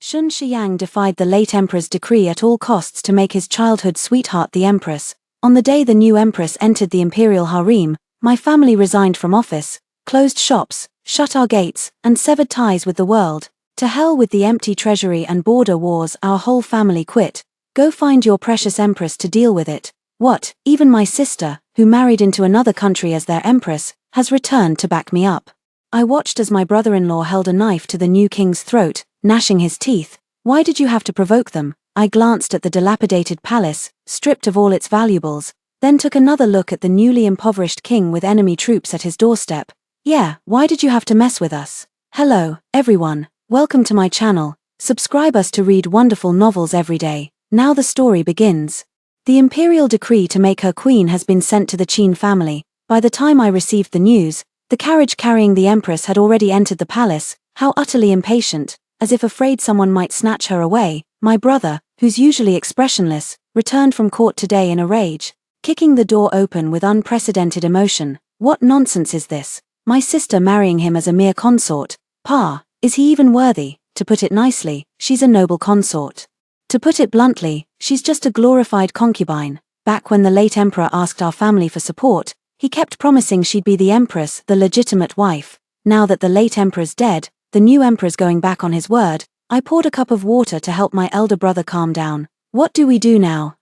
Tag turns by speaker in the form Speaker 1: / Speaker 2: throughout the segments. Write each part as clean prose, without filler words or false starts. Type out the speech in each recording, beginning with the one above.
Speaker 1: Shun Shiyang defied the late emperor's decree at all costs to make his childhood sweetheart the empress. On the day the new empress entered the imperial harem, my family resigned from office, closed shops, shut our gates, and severed ties with the world. To hell with the empty treasury and border wars, our whole family quit. Go find your precious empress to deal with it. What, even my sister, who married into another country as their empress, has returned to back me up. I watched as my brother-in-law held a knife to the new king's throat, gnashing his teeth. Why did you have to provoke them? I glanced at the dilapidated palace, stripped of all its valuables, then took another look at the newly impoverished king with enemy troops at his doorstep. Yeah, why did you have to mess with us? Hello, everyone. Welcome to my channel. Subscribe us to read wonderful novels every day. Now the story begins. The imperial decree to make her queen has been sent to the Qin family. By the time I received the news, the carriage carrying the empress had already entered the palace. How utterly impatient, as if afraid someone might snatch her away. My brother, who's usually expressionless, returned from court today in a rage, kicking the door open with unprecedented emotion. What nonsense is this? My sister marrying him as a mere consort? Pa, is he even worthy? To put it nicely, she's a noble consort. To put it bluntly, she's just a glorified concubine. Back when the late emperor asked our family for support, he kept promising she'd be the empress, the legitimate wife. Now that the late emperor's dead, the new emperor's going back on his word. I poured a cup of water to help my elder brother calm down. What do we do now?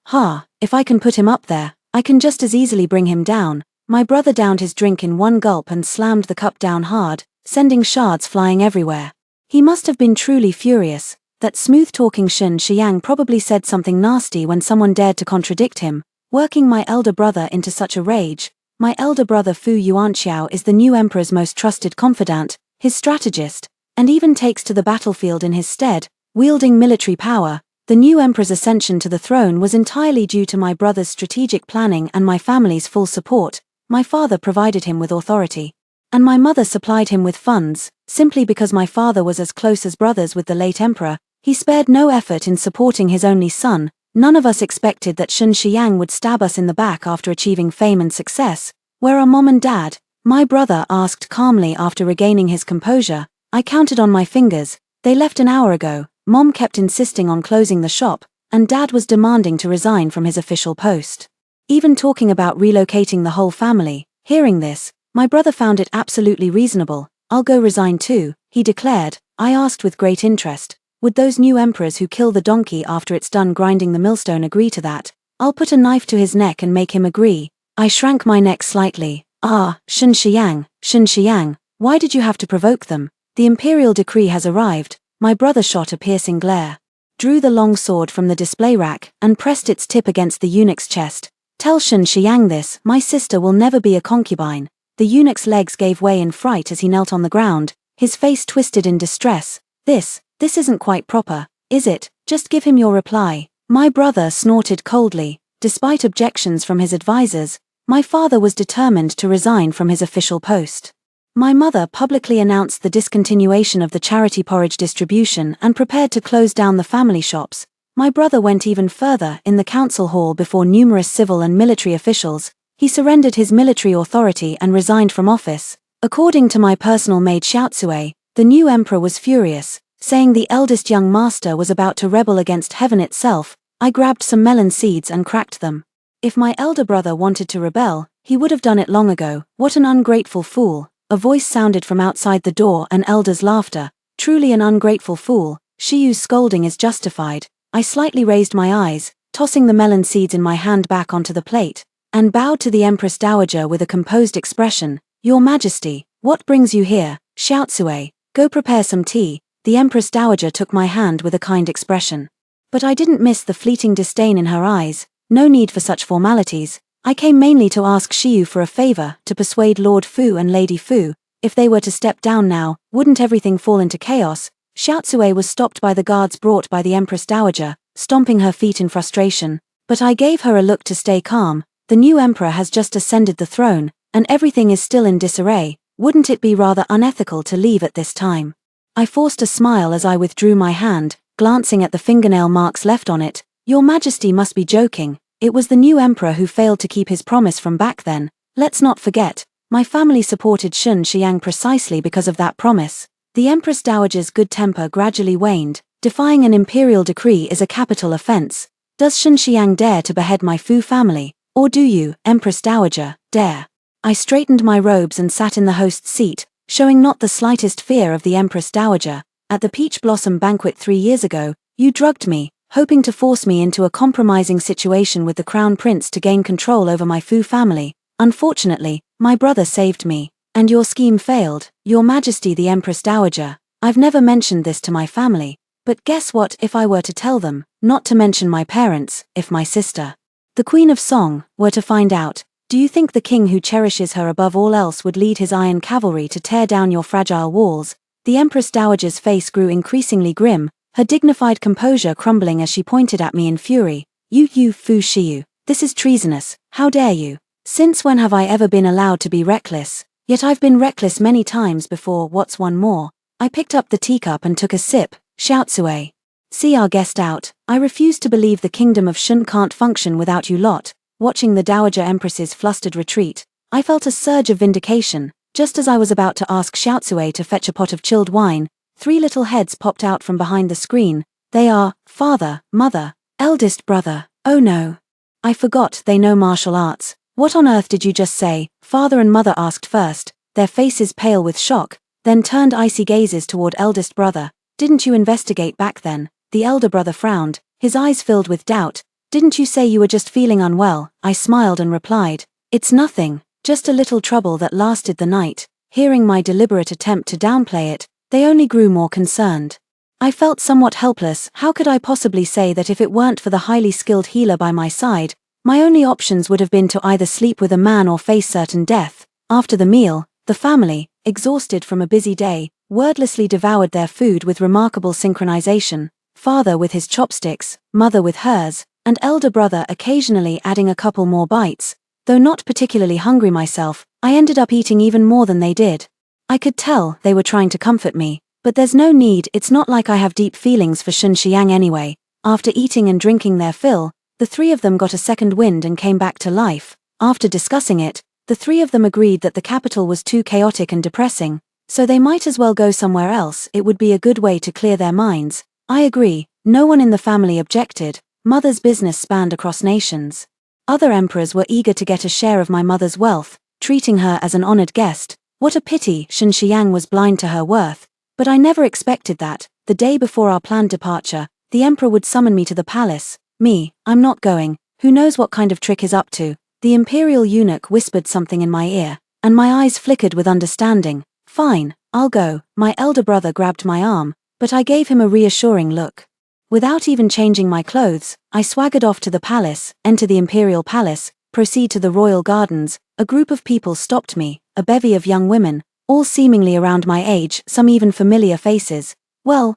Speaker 1: If I can put him up there, I can just as easily bring him down. My brother downed his drink in one gulp and slammed the cup down hard, sending shards flying everywhere. He must have been truly furious. That smooth-talking Shun Shiyang probably said something nasty when someone dared to contradict him, working my elder brother into such a rage. My elder brother Fu Yuanqiao is the new emperor's most trusted confidant, his strategist, and even takes to the battlefield in his stead, wielding military power. The new emperor's ascension to the throne was entirely due to my brother's strategic planning and my family's full support. My father provided him with authority, and my mother supplied him with funds. Simply because my father was as close as brothers with the late emperor, he spared no effort in supporting his only son. None of us expected that Shun Shiyang would stab us in the back after achieving fame and success. Where are Mom and Dad? My brother asked calmly after regaining his composure. I counted on my fingers. They left an hour ago. Mom kept insisting on closing the shop, and Dad was demanding to resign from his official post. Even talking about relocating the whole family. Hearing this, my brother found it absolutely reasonable. I'll go resign too, he declared. I asked with great interest. Would those new emperors who kill the donkey after it's done grinding the millstone agree to that? I'll put a knife to his neck and make him agree. I shrank my neck slightly. Shun Shiyang, why did you have to provoke them? The imperial decree has arrived. My brother shot a piercing glare, drew the long sword from the display rack, and pressed its tip against the eunuch's chest. Tell Shun Shiyang this, my sister will never be a concubine. The eunuch's legs gave way in fright as he knelt on the ground, his face twisted in distress. This isn't quite proper, is it? Just give him your reply. My brother snorted coldly. Despite objections from his advisors, my father was determined to resign from his official post. My mother publicly announced the discontinuation of the charity porridge distribution and prepared to close down the family shops. My brother went even further. In the council hall before numerous civil and military officials, he surrendered his military authority and resigned from office. According to my personal maid Xiaotsue, the new emperor was furious, saying the eldest young master was about to rebel against heaven itself. I grabbed some melon seeds and cracked them. If my elder brother wanted to rebel, he would have done it long ago. What an ungrateful fool. A voice sounded from outside the door, an elder's laughter. Truly an ungrateful fool. Shiyu's scolding is justified. I slightly raised my eyes, tossing the melon seeds in my hand back onto the plate, and bowed to the Empress Dowager with a composed expression. Your Majesty, what brings you here? Xiaotsue, go prepare some tea. The Empress Dowager took my hand with a kind expression. But I didn't miss the fleeting disdain in her eyes. No need for such formalities. I came mainly to ask Xiyu for a favor, to persuade Lord Fu and Lady Fu. If they were to step down now, wouldn't everything fall into chaos? Xiaotsue was stopped by the guards brought by the Empress Dowager, stomping her feet in frustration. But I gave her a look to stay calm. The new emperor has just ascended the throne, and everything is still in disarray. Wouldn't it be rather unethical to leave at this time? I forced a smile as I withdrew my hand, glancing at the fingernail marks left on it. Your Majesty must be joking. It was the new emperor who failed to keep his promise from back then. Let's not forget, my family supported Shun Shiyang precisely because of that promise. The Empress Dowager's good temper gradually waned, Defying an imperial decree is a capital offense. Does Xinxiang dare to behead my Fu family? Or do you, Empress Dowager, dare? I straightened my robes and sat in the host's seat, showing not the slightest fear of the Empress Dowager. At the Peach Blossom banquet 3 years ago, you drugged me, hoping to force me into a compromising situation with the Crown Prince to gain control over my Fu family. Unfortunately, my brother saved me. And your scheme failed, Your Majesty the Empress Dowager. I've never mentioned this to my family. But guess what if I were to tell them, not to mention my parents, if my sister, the Queen of Song, were to find out? Do you think the king who cherishes her above all else would lead his iron cavalry to tear down your fragile walls? The Empress Dowager's face grew increasingly grim, her dignified composure crumbling as she pointed at me in fury. You Fu Shiyu, this is treasonous, how dare you? Since when have I ever been allowed to be reckless? Yet I've been reckless many times before. What's one more? I picked up the teacup and took a sip. Xiaotsue. See our guest out. I refuse to believe the kingdom of Shun can't function without you lot. Watching the Dowager Empress's flustered retreat, I felt a surge of vindication. Just as I was about to ask Xiaotsue to fetch a pot of chilled wine, 3 little heads popped out from behind the screen. They are father, mother, eldest brother. Oh no. I forgot they know martial arts. What on earth did you just say? Father and mother asked first, their faces pale with shock, then turned icy gazes toward eldest brother. Didn't you investigate back then? The elder brother frowned, his eyes filled with doubt. Didn't you say you were just feeling unwell? I smiled and replied, it's nothing, just a little trouble that lasted the night. Hearing my deliberate attempt to downplay it, they only grew more concerned. I felt somewhat helpless. How could I possibly say that if it weren't for the highly skilled healer by my side, my only options would have been to either sleep with a man or face certain death? After the meal, the family, exhausted from a busy day, wordlessly devoured their food with remarkable synchronization, father with his chopsticks, mother with hers, and elder brother occasionally adding a couple more bites. Though not particularly hungry myself, I ended up eating even more than they did. I could tell they were trying to comfort me, but there's no need. It's not like I have deep feelings for Xinxiang anyway. After eating and drinking their fill, the 3 of them got a second wind and came back to life. After discussing it, the 3 of them agreed that the capital was too chaotic and depressing, so they might as well go somewhere else. It would be a good way to clear their minds. I agree. No one in the family objected. Mother's business spanned across nations. Other emperors were eager to get a share of my mother's wealth, treating her as an honored guest. What a pity Xinxiang was blind to her worth. But I never expected that, the day before our planned departure, the emperor would summon me to the palace. Me, I'm not going. Who knows what kind of trick he's up to? The imperial eunuch whispered something in my ear, and my eyes flickered with understanding. Fine, I'll go. My elder brother grabbed my arm, but I gave him a reassuring look. Without even changing my clothes, I swaggered off to the palace, enter the imperial palace, proceed to the royal gardens. A group of people stopped me, a bevy of young women, all seemingly around my age, some even familiar faces. Well,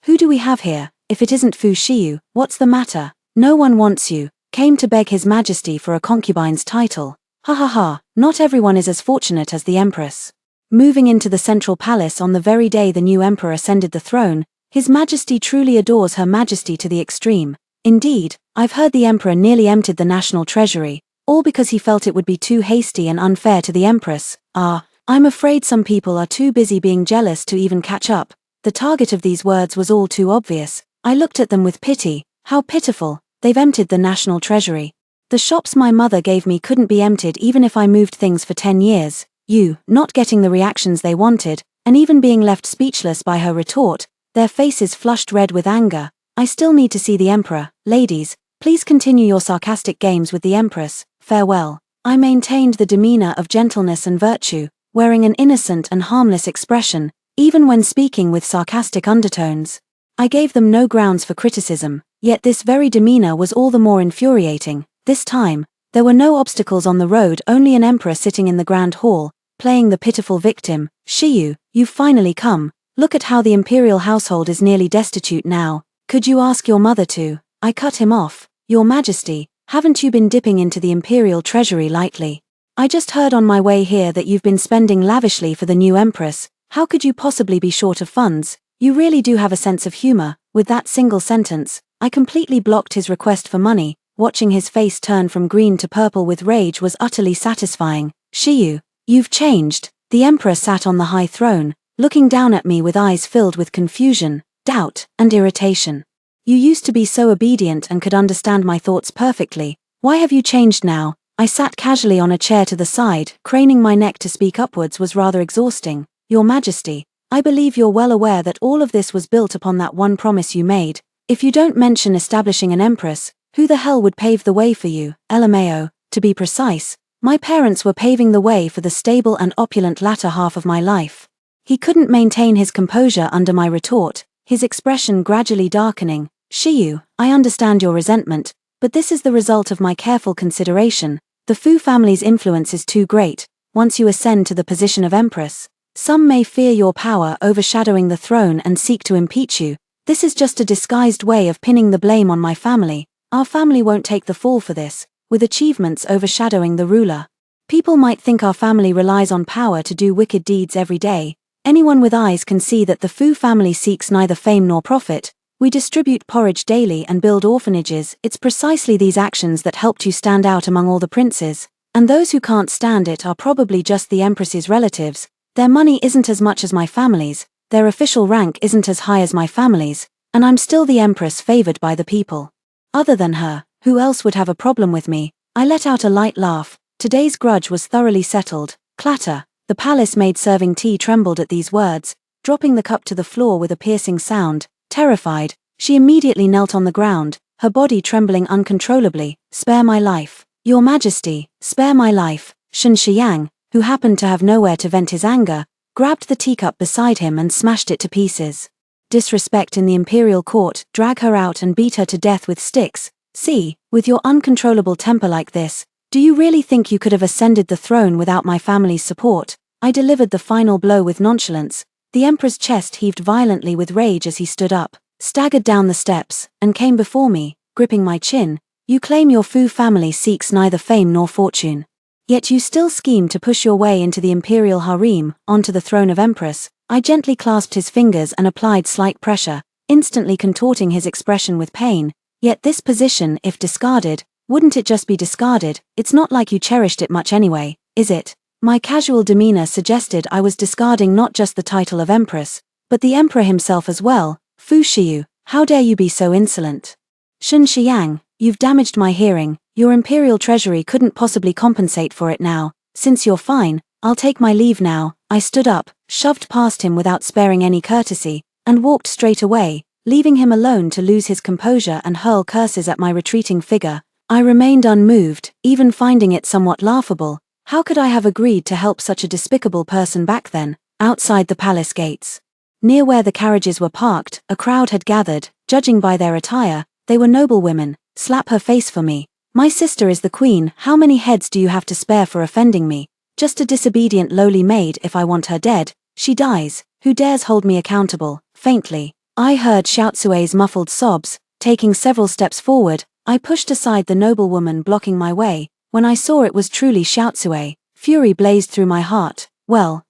Speaker 1: who do we have here? If it isn't Fu Shiyu, what's the matter? No one wants you. Came to beg His Majesty for a concubine's title. Ha ha ha, not everyone is as fortunate as the Empress. Moving into the central palace on the very day the new emperor ascended the throne, His Majesty truly adores Her Majesty to the extreme. Indeed, I've heard the emperor nearly emptied the national treasury, all because he felt it would be too hasty and unfair to the Empress. I'm afraid some people are too busy being jealous to even catch up. The target of these words was all too obvious. I looked at them with pity. How pitiful, they've emptied the national treasury. The shops my mother gave me couldn't be emptied even if I moved things for 10 years. You, not getting the reactions they wanted, and even being left speechless by her retort, their faces flushed red with anger. I still need to see the emperor. Ladies, please continue your sarcastic games with the Empress. Farewell. I maintained the demeanor of gentleness and virtue, wearing an innocent and harmless expression, even when speaking with sarcastic undertones. I gave them no grounds for criticism, yet this very demeanor was all the more infuriating. This time, there were no obstacles on the road, only an emperor sitting in the grand hall, playing the pitiful victim. Shiyu, you've finally come. Look at how the imperial household is nearly destitute now. Could you ask your mother to? I cut him off. Your Majesty, haven't you been dipping into the imperial treasury lightly? I just heard on my way here that you've been spending lavishly for the new empress. How could you possibly be short of funds? You really do have a sense of humor. With that single sentence, I completely blocked his request for money. Watching his face turn from green to purple with rage was utterly satisfying. Shiyu, you've changed. The emperor sat on the high throne, looking down at me with eyes filled with confusion. doubt, and irritation. You used to be so obedient and could understand my thoughts perfectly. Why have you changed now? I sat casually on a chair to the side, craning my neck to speak upwards was rather exhausting. Your Majesty, I believe you're well aware that all of this was built upon that one promise you made. If you don't mention establishing an empress, who the hell would pave the way for you? LMAO, to be precise, my parents were paving the way for the stable and opulent latter half of my life. He couldn't maintain his composure under my retort, his expression gradually darkening. Shiyu, I understand your resentment, but this is the result of my careful consideration. The Fu family's influence is too great. Once you ascend to the position of empress, some may fear your power overshadowing the throne and seek to impeach you. This is just a disguised way of pinning the blame on my family. Our family won't take the fall for this, with achievements overshadowing the ruler. People might think our family relies on power to do wicked deeds every day. Anyone with eyes can see that the Fu family seeks neither fame nor profit. We distribute porridge daily and build orphanages. It's precisely these actions that helped you stand out among all the princes. And those who can't stand it are probably just the empress's relatives. Their money isn't as much as my family's, their official rank isn't as high as my family's, and I'm still the empress favored by the people. Other than her, who else would have a problem with me? I let out a light laugh. Today's grudge was thoroughly settled. Clatter. The palace maid serving tea trembled at these words, dropping the cup to the floor with a piercing sound. Terrified, she immediately knelt on the ground, her body trembling uncontrollably. Spare my life. Your Majesty, spare my life. Shen Shiyang, who happened to have nowhere to vent his anger, grabbed the teacup beside him and smashed it to pieces. Disrespect in the imperial court, drag her out and beat her to death with sticks. See, with your uncontrollable temper like this, do you really think you could have ascended the throne without my family's support? I delivered the final blow with nonchalance. The emperor's chest heaved violently with rage as he stood up, staggered down the steps, and came before me, gripping my chin. You claim your Fu family seeks neither fame nor fortune. Yet you still scheme to push your way into the imperial harem, onto the throne of empress. I gently clasped his fingers and applied slight pressure, instantly contorting his expression with pain. Yet this position, if discarded, wouldn't it just be discarded? It's not like you cherished it much anyway, is it? My casual demeanor suggested I was discarding not just the title of empress, but the emperor himself as well. Fu Shiyu, how dare you be so insolent? Shen Shiyang, you've damaged my hearing. Your imperial treasury couldn't possibly compensate for it now. Since you're fine, I'll take my leave now. I stood up, shoved past him without sparing any courtesy, and walked straight away, leaving him alone to lose his composure and hurl curses at my retreating figure. I remained unmoved, even finding it somewhat laughable. How could I have agreed to help such a despicable person back then? Outside the palace gates, near where the carriages were parked, a crowd had gathered. Judging by their attire, they were noble women. Slap her face for me. My sister is the queen. How many heads do you have to spare for offending me? Just a disobedient lowly maid. If I want her dead, she dies. Who dares hold me accountable? Faintly, I heard Xiaozui's muffled sobs. Taking several steps forward, I pushed aside the noblewoman blocking my way. When I saw it was truly Xiaozui, fury blazed through my heart. Well,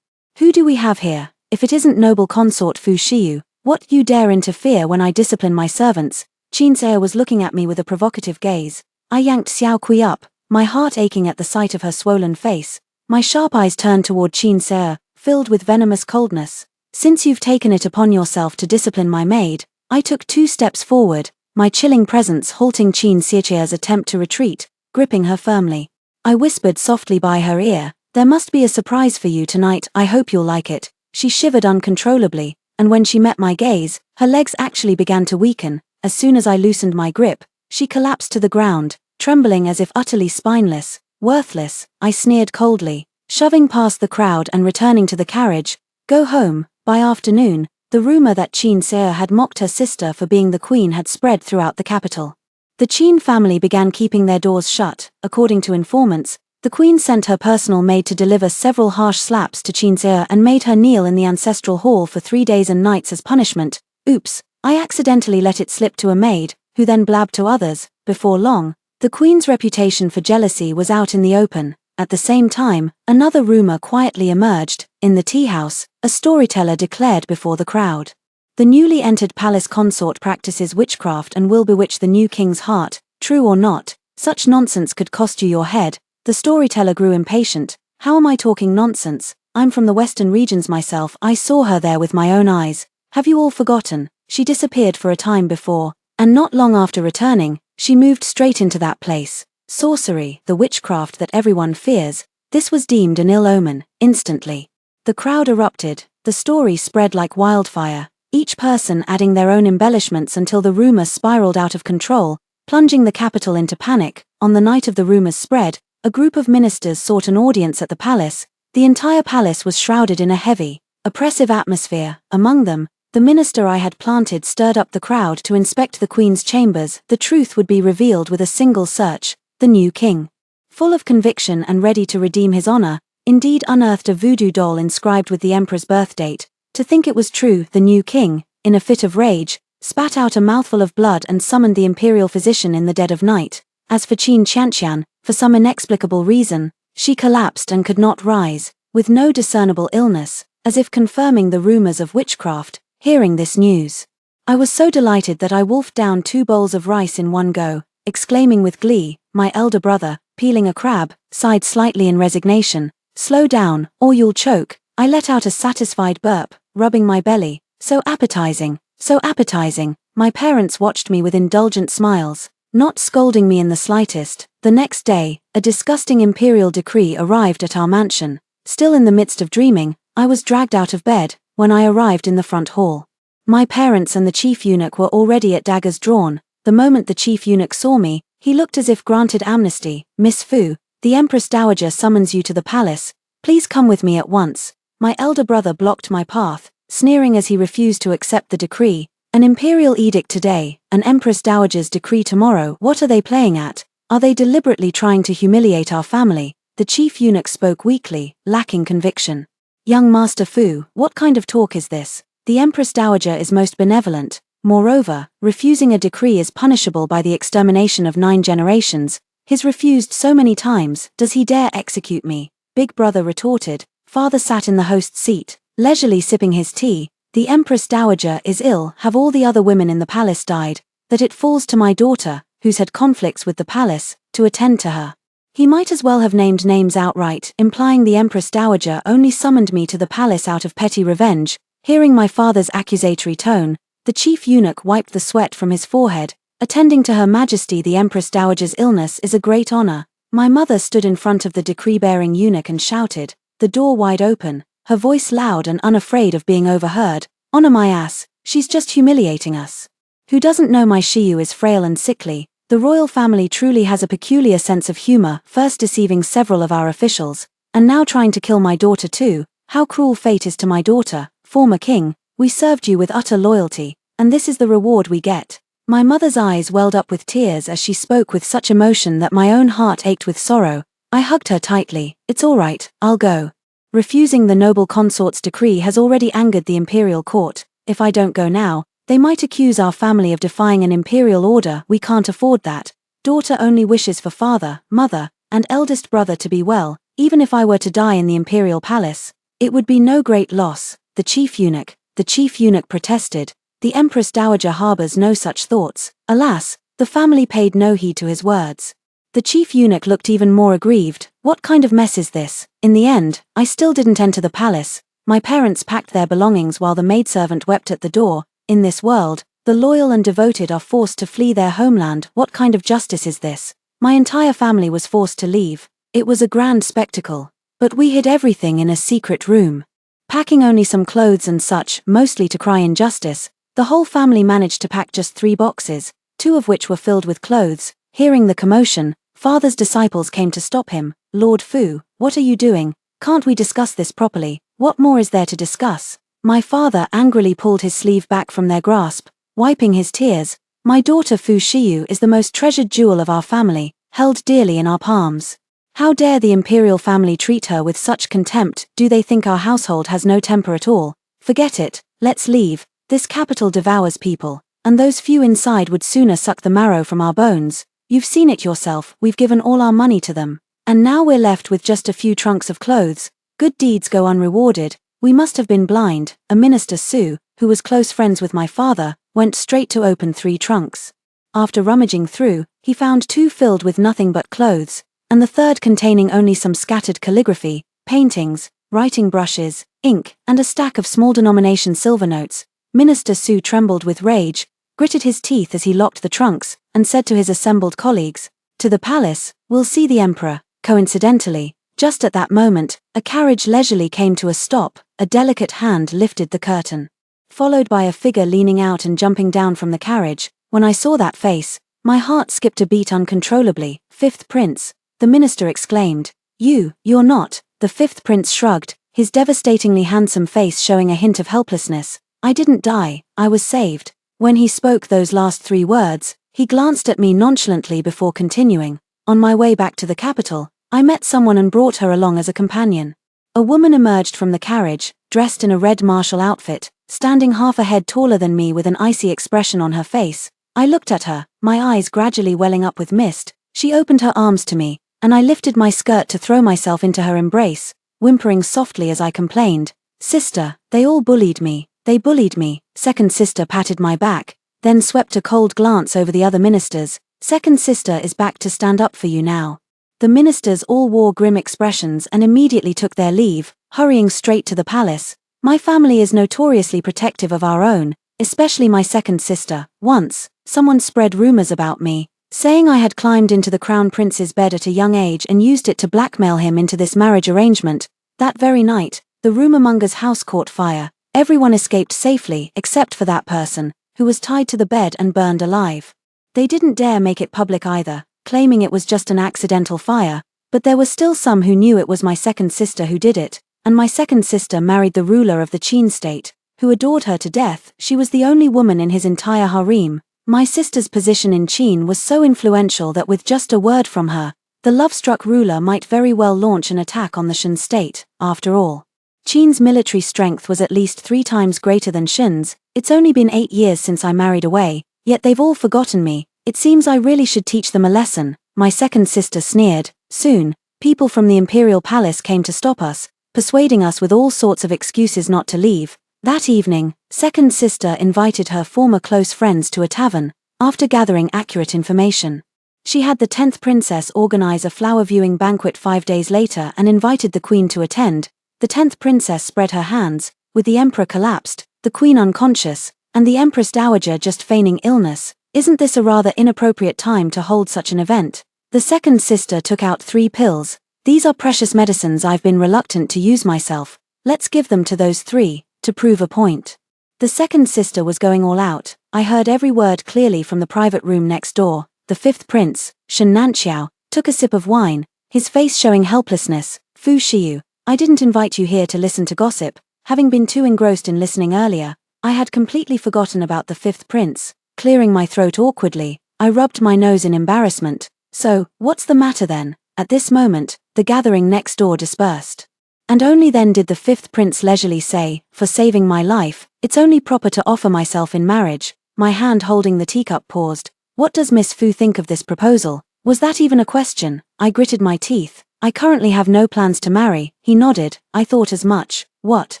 Speaker 1: who do we have here? If it isn't noble consort Fu Shiyu, what you dare interfere when I discipline my servants? Qin Xie was looking at me with a provocative gaze. I yanked Xiao Kui up, my heart aching at the sight of her swollen face. My sharp eyes turned toward Qin Xie, filled with venomous coldness. Since you've taken it upon yourself to discipline my maid, I took 2 steps forward, my chilling presence halting Qin Xie's attempt to retreat, gripping her firmly. I whispered softly by her ear, there must be a surprise for you tonight. I hope you'll like it. She shivered uncontrollably, and when she met my gaze, her legs actually began to weaken. As soon as I loosened my grip, she collapsed to the ground, trembling as if utterly spineless. Worthless, I sneered coldly, shoving past the crowd and returning to the carriage. Go home. By afternoon, the rumor that Qin Xie had mocked her sister for being the queen had spread throughout the capital. The Qin family began keeping their doors shut. According to informants, the queen sent her personal maid to deliver several harsh slaps to Qin Xie and made her kneel in the ancestral hall for 3 days and nights as punishment. Oops, I accidentally let it slip to a maid, who then blabbed to others. Before long, the queen's reputation for jealousy was out in the open. At the same time, another rumor quietly emerged. In the tea house, a storyteller declared before the crowd. The newly entered palace consort practices witchcraft and will bewitch the new king's heart. True or not, such nonsense could cost you your head. The storyteller grew impatient. How am I talking nonsense? I'm from the western regions myself. I saw her there with my own eyes. Have you all forgotten? She disappeared for a time before, and not long after returning, she moved straight into that place. Sorcery, the witchcraft that everyone fears, this was deemed an ill omen, instantly. The crowd erupted, the story spread like wildfire, each person adding their own embellishments until the rumor spiraled out of control, plunging the capital into panic. On the night of the rumor's spread, a group of ministers sought an audience at the palace. The entire palace was shrouded in a heavy, oppressive atmosphere. Among them, the minister I had planted stirred up the crowd to inspect the queen's chambers. The truth would be revealed with a single search. The new king, full of conviction and ready to redeem his honor, indeed unearthed a voodoo doll inscribed with the emperor's birth date. To think it was true, the new king, in a fit of rage, spat out a mouthful of blood and summoned the imperial physician in the dead of night. As for Qin Qianqian, for some inexplicable reason, she collapsed and could not rise, with no discernible illness, as if confirming the rumors of witchcraft. Hearing this news, I was so delighted that I wolfed down 2 bowls of rice in one go, exclaiming with glee. My elder brother, peeling a crab, sighed slightly in resignation. Slow down, or you'll choke. I let out a satisfied burp, rubbing my belly. So appetizing, so appetizing. My parents watched me with indulgent smiles, not scolding me in the slightest. The next day, a disgusting imperial decree arrived at our mansion. Still in the midst of dreaming, I was dragged out of bed when I arrived in the front hall. My parents and the chief eunuch were already at daggers drawn. The moment the chief eunuch saw me, he looked as if granted amnesty. Miss Fu, the Empress Dowager summons you to the palace. Please come with me at once. My elder brother blocked my path, sneering as he refused to accept the decree. An imperial edict today, an Empress Dowager's decree tomorrow. What are they playing at? Are they deliberately trying to humiliate our family? The chief eunuch spoke weakly, lacking conviction. Young Master Fu, what kind of talk is this? The Empress Dowager is most benevolent. Moreover, refusing a decree is punishable by the extermination of 9 generations. He's refused so many times, does he dare execute me? Big brother retorted. Father sat in the host's seat, leisurely sipping his tea. The Empress Dowager is ill. Have all the other women in the palace died? That it falls to my daughter, who's had conflicts with the palace, to attend to her. He might as well have named names outright, implying the Empress Dowager only summoned me to the palace out of petty revenge. Hearing my father's accusatory tone, the chief eunuch wiped the sweat from his forehead. Attending to Her Majesty the Empress Dowager's illness is a great honor. My mother stood in front of the decree-bearing eunuch and shouted, the door wide open, her voice loud and unafraid of being overheard. Honor my ass, she's just humiliating us. Who doesn't know my Shiyu is frail and sickly? The royal family truly has a peculiar sense of humor, first deceiving several of our officials, and now trying to kill my daughter too. How cruel fate is to my daughter. Former king, we served you with utter loyalty, and this is the reward we get. My mother's eyes welled up with tears as she spoke with such emotion that my own heart ached with sorrow. I hugged her tightly. It's all right, I'll go. Refusing the noble consort's decree has already angered the imperial court. If I don't go now, they might accuse our family of defying an imperial order. We can't afford that. Daughter only wishes for father, mother, and eldest brother to be well. Even if I were to die in the imperial palace, it would be no great loss. The chief eunuch protested. The Empress Dowager harbors no such thoughts. Alas, the family paid no heed to his words. The chief eunuch looked even more aggrieved. What kind of mess is this? In the end, I still didn't enter the palace. My parents packed their belongings while the maidservant wept at the door. In this world, the loyal and devoted are forced to flee their homeland. What kind of justice is this? My entire family was forced to leave. It was a grand spectacle. But we hid everything in a secret room. Packing only some clothes and such, mostly to cry injustice, the whole family managed to pack just 3 boxes, 2 of which were filled with clothes. Hearing the commotion, father's disciples came to stop him. Lord Fu, what are you doing? Can't we discuss this properly? What more is there to discuss? My father angrily pulled his sleeve back from their grasp, wiping his tears. My daughter Fu Shiyu is the most treasured jewel of our family, held dearly in our palms. How dare the imperial family treat her with such contempt? Do they think our household has no temper at all? Forget it, let's leave. This capital devours people, and those few inside would sooner suck the marrow from our bones. You've seen it yourself, we've given all our money to them, and now we're left with just a few trunks of clothes. Good deeds go unrewarded. We must have been blind. A minister Su, who was close friends with my father, went straight to open 3 trunks. After rummaging through, he found 2 filled with nothing but clothes, and the third containing only some scattered calligraphy, paintings, writing brushes, ink, and a stack of small denomination silver notes. Minister Su trembled with rage, gritted his teeth as he locked the trunks, and said to his assembled colleagues, "To the palace, we'll see the emperor." Coincidentally, just at that moment, a carriage leisurely came to a stop, a delicate hand lifted the curtain. Followed by a figure leaning out and jumping down from the carriage. When I saw that face, my heart skipped a beat uncontrollably. "Fifth Prince," the minister exclaimed. You're not." The fifth prince shrugged, his devastatingly handsome face showing a hint of helplessness. "I didn't die, I was saved." When he spoke those last 3 words, he glanced at me nonchalantly before continuing. "On my way back to the capital, I met someone and brought her along as a companion." A woman emerged from the carriage, dressed in a red martial outfit, standing half a head taller than me with an icy expression on her face. I looked at her, my eyes gradually welling up with mist. She opened her arms to me, and I lifted my skirt to throw myself into her embrace, whimpering softly as I complained, "Sister, they all bullied me, they bullied me." Second sister patted my back, then swept a cold glance over the other ministers. "Second sister is back to stand up for you now." The ministers all wore grim expressions and immediately took their leave, hurrying straight to the palace. My family is notoriously protective of our own, especially my second sister. Once, someone spread rumors about me, saying I had climbed into the crown prince's bed at a young age and used it to blackmail him into this marriage arrangement. That very night, the rumormonger's house caught fire. Everyone escaped safely except for that person, who was tied to the bed and burned alive. They didn't dare make it public either, claiming it was just an accidental fire, but there were still some who knew it was my second sister who did it, and my second sister married the ruler of the Qin state, who adored her to death. She was the only woman in his entire harem. My sister's position in Qin was so influential that with just a word from her, the love-struck ruler might very well launch an attack on the Shan state. After all, Qin's military strength was at least 3 times greater than Shan's. It's only been 8 years since I married away, yet they've all forgotten me. It seems I really should teach them a lesson. My second sister sneered. Soon, people from the imperial palace came to stop us, persuading us with all sorts of excuses not to leave. That evening, second sister invited her former close friends to a tavern. After gathering accurate information, she had the 10th princess organize a flower viewing banquet 5 days later and invited the queen to attend. The 10th princess spread her hands, with the emperor collapsed, the queen unconscious, and the empress dowager just feigning illness. Isn't this a rather inappropriate time to hold such an event? The second sister took out 3 pills. "These are precious medicines I've been reluctant to use myself. Let's give them to those 3, to prove a point." The second sister was going all out. I heard every word clearly from the private room next door. The 5th prince, Shen Nanxiao, took a sip of wine, his face showing helplessness. "Fu Xiu, I didn't invite you here to listen to gossip. Having been too engrossed in listening earlier, I had completely forgotten about the 5th prince." Clearing my throat awkwardly, I rubbed my nose in embarrassment. "So, what's the matter then?" At this moment, the gathering next door dispersed. And only then did the 5th prince leisurely say, "For saving my life, it's only proper to offer myself in marriage." My hand holding the teacup paused. "What does Miss Fu think of this proposal?" Was that even a question? I gritted my teeth. "I currently have no plans to marry." He nodded. "I thought as much." "What?"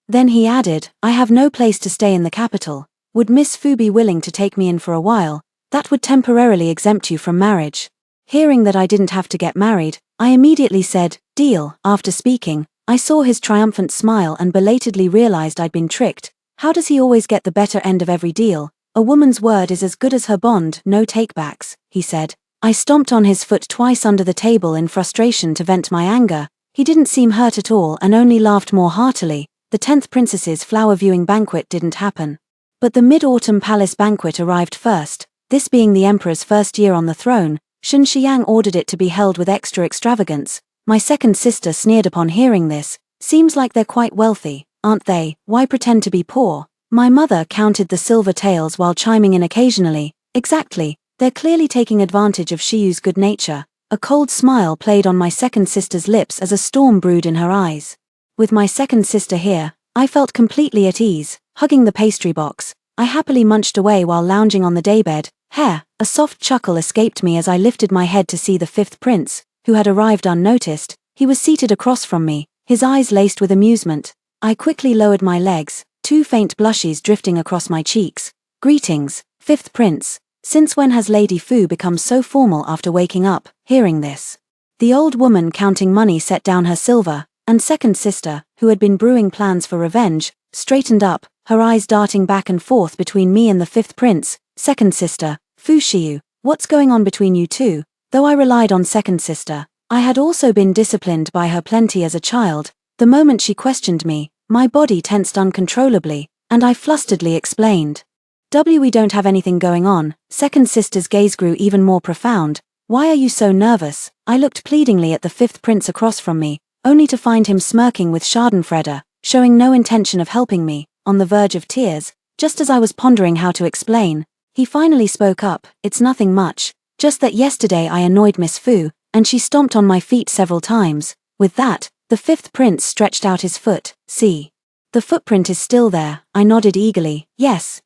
Speaker 1: Then he added, "I have no place to stay in the capital. Would Miss Fu be willing to take me in for a while? That would temporarily exempt you from marriage." Hearing that I didn't have to get married, I immediately said, "Deal." After speaking, I saw his triumphant smile and belatedly realized I'd been tricked. How does he always get the better end of every deal? "A woman's word is as good as her bond, no takebacks," he said. I stomped on his foot twice under the table in frustration to vent my anger. He didn't seem hurt at all and only laughed more heartily. The 10th princess's flower viewing banquet didn't happen. But the Mid-Autumn Palace banquet arrived first. This being the emperor's first year on the throne, Shen Xiang ordered it to be held with extra extravagance. My second sister sneered upon hearing this. "Seems like they're quite wealthy, aren't they? Why pretend to be poor?" My mother counted the silver taels while chiming in occasionally. "Exactly, they're clearly taking advantage of Shiyu's good nature." A cold smile played on my second sister's lips as a storm brewed in her eyes. With my second sister here, I felt completely at ease. Hugging the pastry box, I happily munched away while lounging on the daybed. A soft chuckle escaped me as I lifted my head to see the 5th prince, who had arrived unnoticed. He was seated across from me, his eyes laced with amusement. I quickly lowered my legs, 2 faint blushes drifting across my cheeks. "Greetings, 5th prince. Since when has Lady Fu become so formal after waking up?" Hearing this, the old woman counting money set down her silver, and second sister, who had been brewing plans for revenge, straightened up, her eyes darting back and forth between me and the fifth prince. Second sister, Fu Shiyu, what's going on between you two? Though I relied on second sister, I had also been disciplined by her plenty as a child. The moment she questioned me, my body tensed uncontrollably, and I flusteredly explained. We don't have anything going on. Second sister's gaze grew even more profound. Why are you so nervous? I looked pleadingly at the fifth prince across from me, only to find him smirking with schadenfreude, showing no intention of helping me, on the verge of tears. Just as I was pondering how to explain, he finally spoke up. It's nothing much, just that yesterday I annoyed Miss Fu, and she stomped on my feet several times. With that, the fifth prince stretched out his foot. See? The footprint is still there. I nodded eagerly. Yes,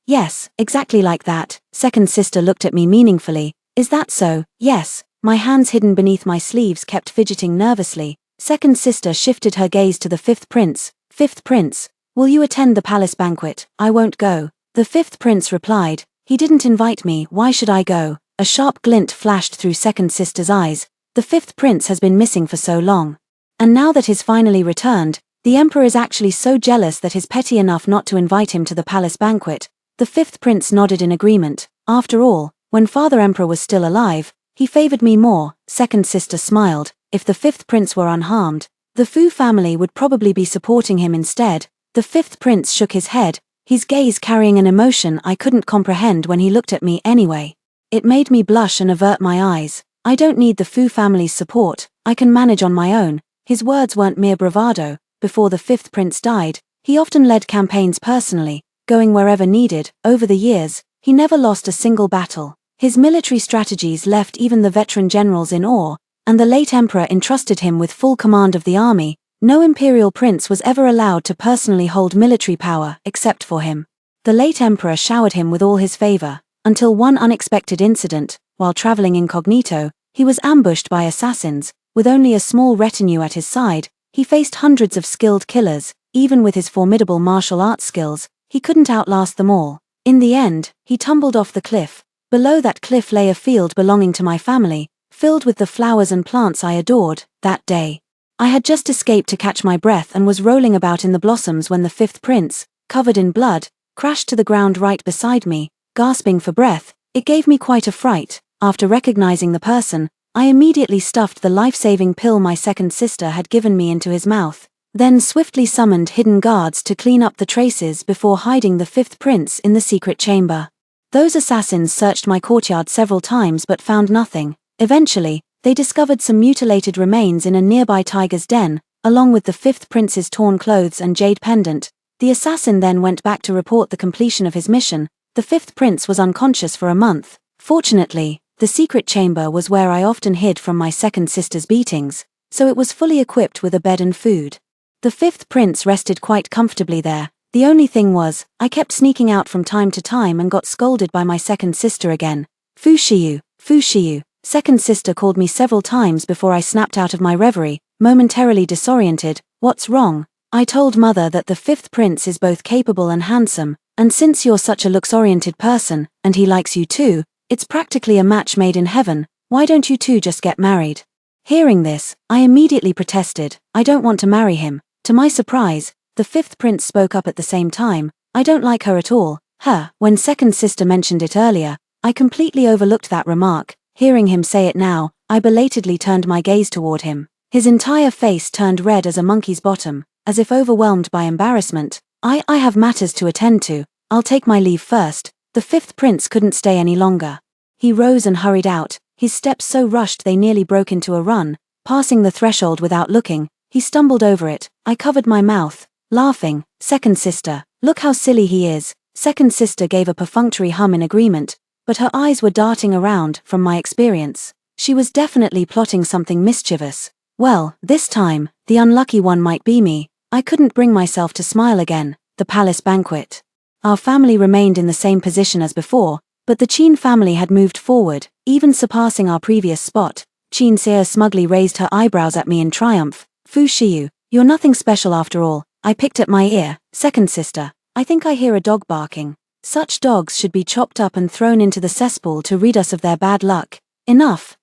Speaker 1: exactly like that. Second sister looked at me meaningfully. Is that so? Yes. My hands hidden beneath my sleeves kept fidgeting nervously. Second sister shifted her gaze to the fifth prince. Fifth prince, will you attend the palace banquet? I won't go. The fifth prince replied. He didn't invite me, why should I go? A sharp glint flashed through second sister's eyes. The fifth prince has been missing for so long. And now that he's finally returned, the emperor is actually so jealous that he's petty enough not to invite him to the palace banquet. The fifth prince nodded in agreement. After all, when father emperor was still alive, he favored me more. Second sister smiled. If the fifth prince were unharmed, the Fu family would probably be supporting him instead. The fifth prince shook his head, his gaze carrying an emotion I couldn't comprehend when he looked at me anyway. It made me blush and avert my eyes. I don't need the Fu family's support, I can manage on my own. His words weren't mere bravado. Before the fifth prince died, he often led campaigns personally, going wherever needed. Over the years, he never lost a single battle. His military strategies left even the veteran generals in awe, and the late emperor entrusted him with full command of the army. No imperial prince was ever allowed to personally hold military power except for him. The late emperor showered him with all his favor, until one unexpected incident. While traveling incognito, he was ambushed by assassins. With only a small retinue at his side, he faced hundreds of skilled killers. Even with his formidable martial arts skills, he couldn't outlast them all. In the end, he tumbled off the cliff. Below that cliff lay a field belonging to my family, filled with the flowers and plants I adored. That day, I had just escaped to catch my breath and was rolling about in the blossoms when the fifth prince, covered in blood, crashed to the ground right beside me. Gasping for breath, it gave me quite a fright. After recognizing the person, I immediately stuffed the life-saving pill my second sister had given me into his mouth, then swiftly summoned hidden guards to clean up the traces before hiding the fifth prince in the secret chamber. Those assassins searched my courtyard several times but found nothing. Eventually, they discovered some mutilated remains in a nearby tiger's den, along with the fifth prince's torn clothes and jade pendant. The assassin then went back to report the completion of his mission. The fifth prince was unconscious for a month. Fortunately, the secret chamber was where I often hid from my second sister's beatings, so it was fully equipped with a bed and food. The fifth prince rested quite comfortably there. The only thing was, I kept sneaking out from time to time and got scolded by my second sister again. Fu Shiyu, Fu Shiyu. Second sister called me several times before I snapped out of my reverie, momentarily disoriented. What's wrong? I told mother that the fifth prince is both capable and handsome, and since you're such a looks-oriented person, and he likes you too, it's practically a match made in heaven. Why don't you two just get married? Hearing this, I immediately protested. I don't want to marry him. To my surprise, the fifth prince spoke up at the same time. I don't like her at all. Her. When second sister mentioned it earlier, I completely overlooked that remark. Hearing him say it now, I belatedly turned my gaze toward him. His entire face turned red as a monkey's bottom, as if overwhelmed by embarrassment. I have matters to attend to. I'll take my leave first. The fifth prince couldn't stay any longer. He rose and hurried out, his steps so rushed they nearly broke into a run. Passing the threshold without looking, he stumbled over it. I covered my mouth, laughing. Second sister, look how silly he is. Second sister gave a perfunctory hum in agreement, but her eyes were darting around. From my experience, she was definitely plotting something mischievous. Well, this time, the unlucky one might be me. I couldn't bring myself to smile again. The palace banquet. Our family remained in the same position as before, but the Qin family had moved forward, even surpassing our previous spot. Qin Xie smugly raised her eyebrows at me in triumph. Fu Shiyu, you're nothing special after all. I picked at my ear. Second sister, I think I hear a dog barking. Such dogs should be chopped up and thrown into the cesspool to rid us of their bad luck. Enough.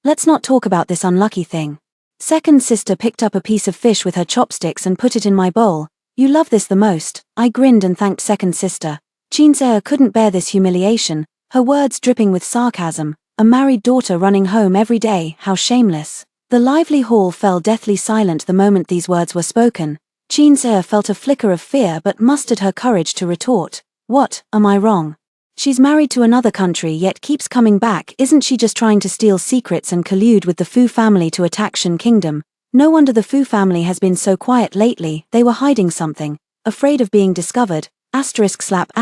Speaker 1: Let's not talk about this unlucky thing. Second sister picked up a piece of fish with her chopsticks and put it in my bowl. You love this the most. I grinned and thanked second sister. Qin couldn't bear this humiliation, her words dripping with sarcasm. A married daughter running home every day, how shameless. The lively hall fell deathly silent the moment these words were spoken. Qin felt a flicker of fear but mustered her courage to retort. What, am I wrong? She's married to another country yet keeps coming back. Isn't she just trying to steal secrets and collude with the Fu family to attack Shen Kingdom? No wonder the Fu family has been so quiet lately. They were hiding something, afraid of being discovered. Slap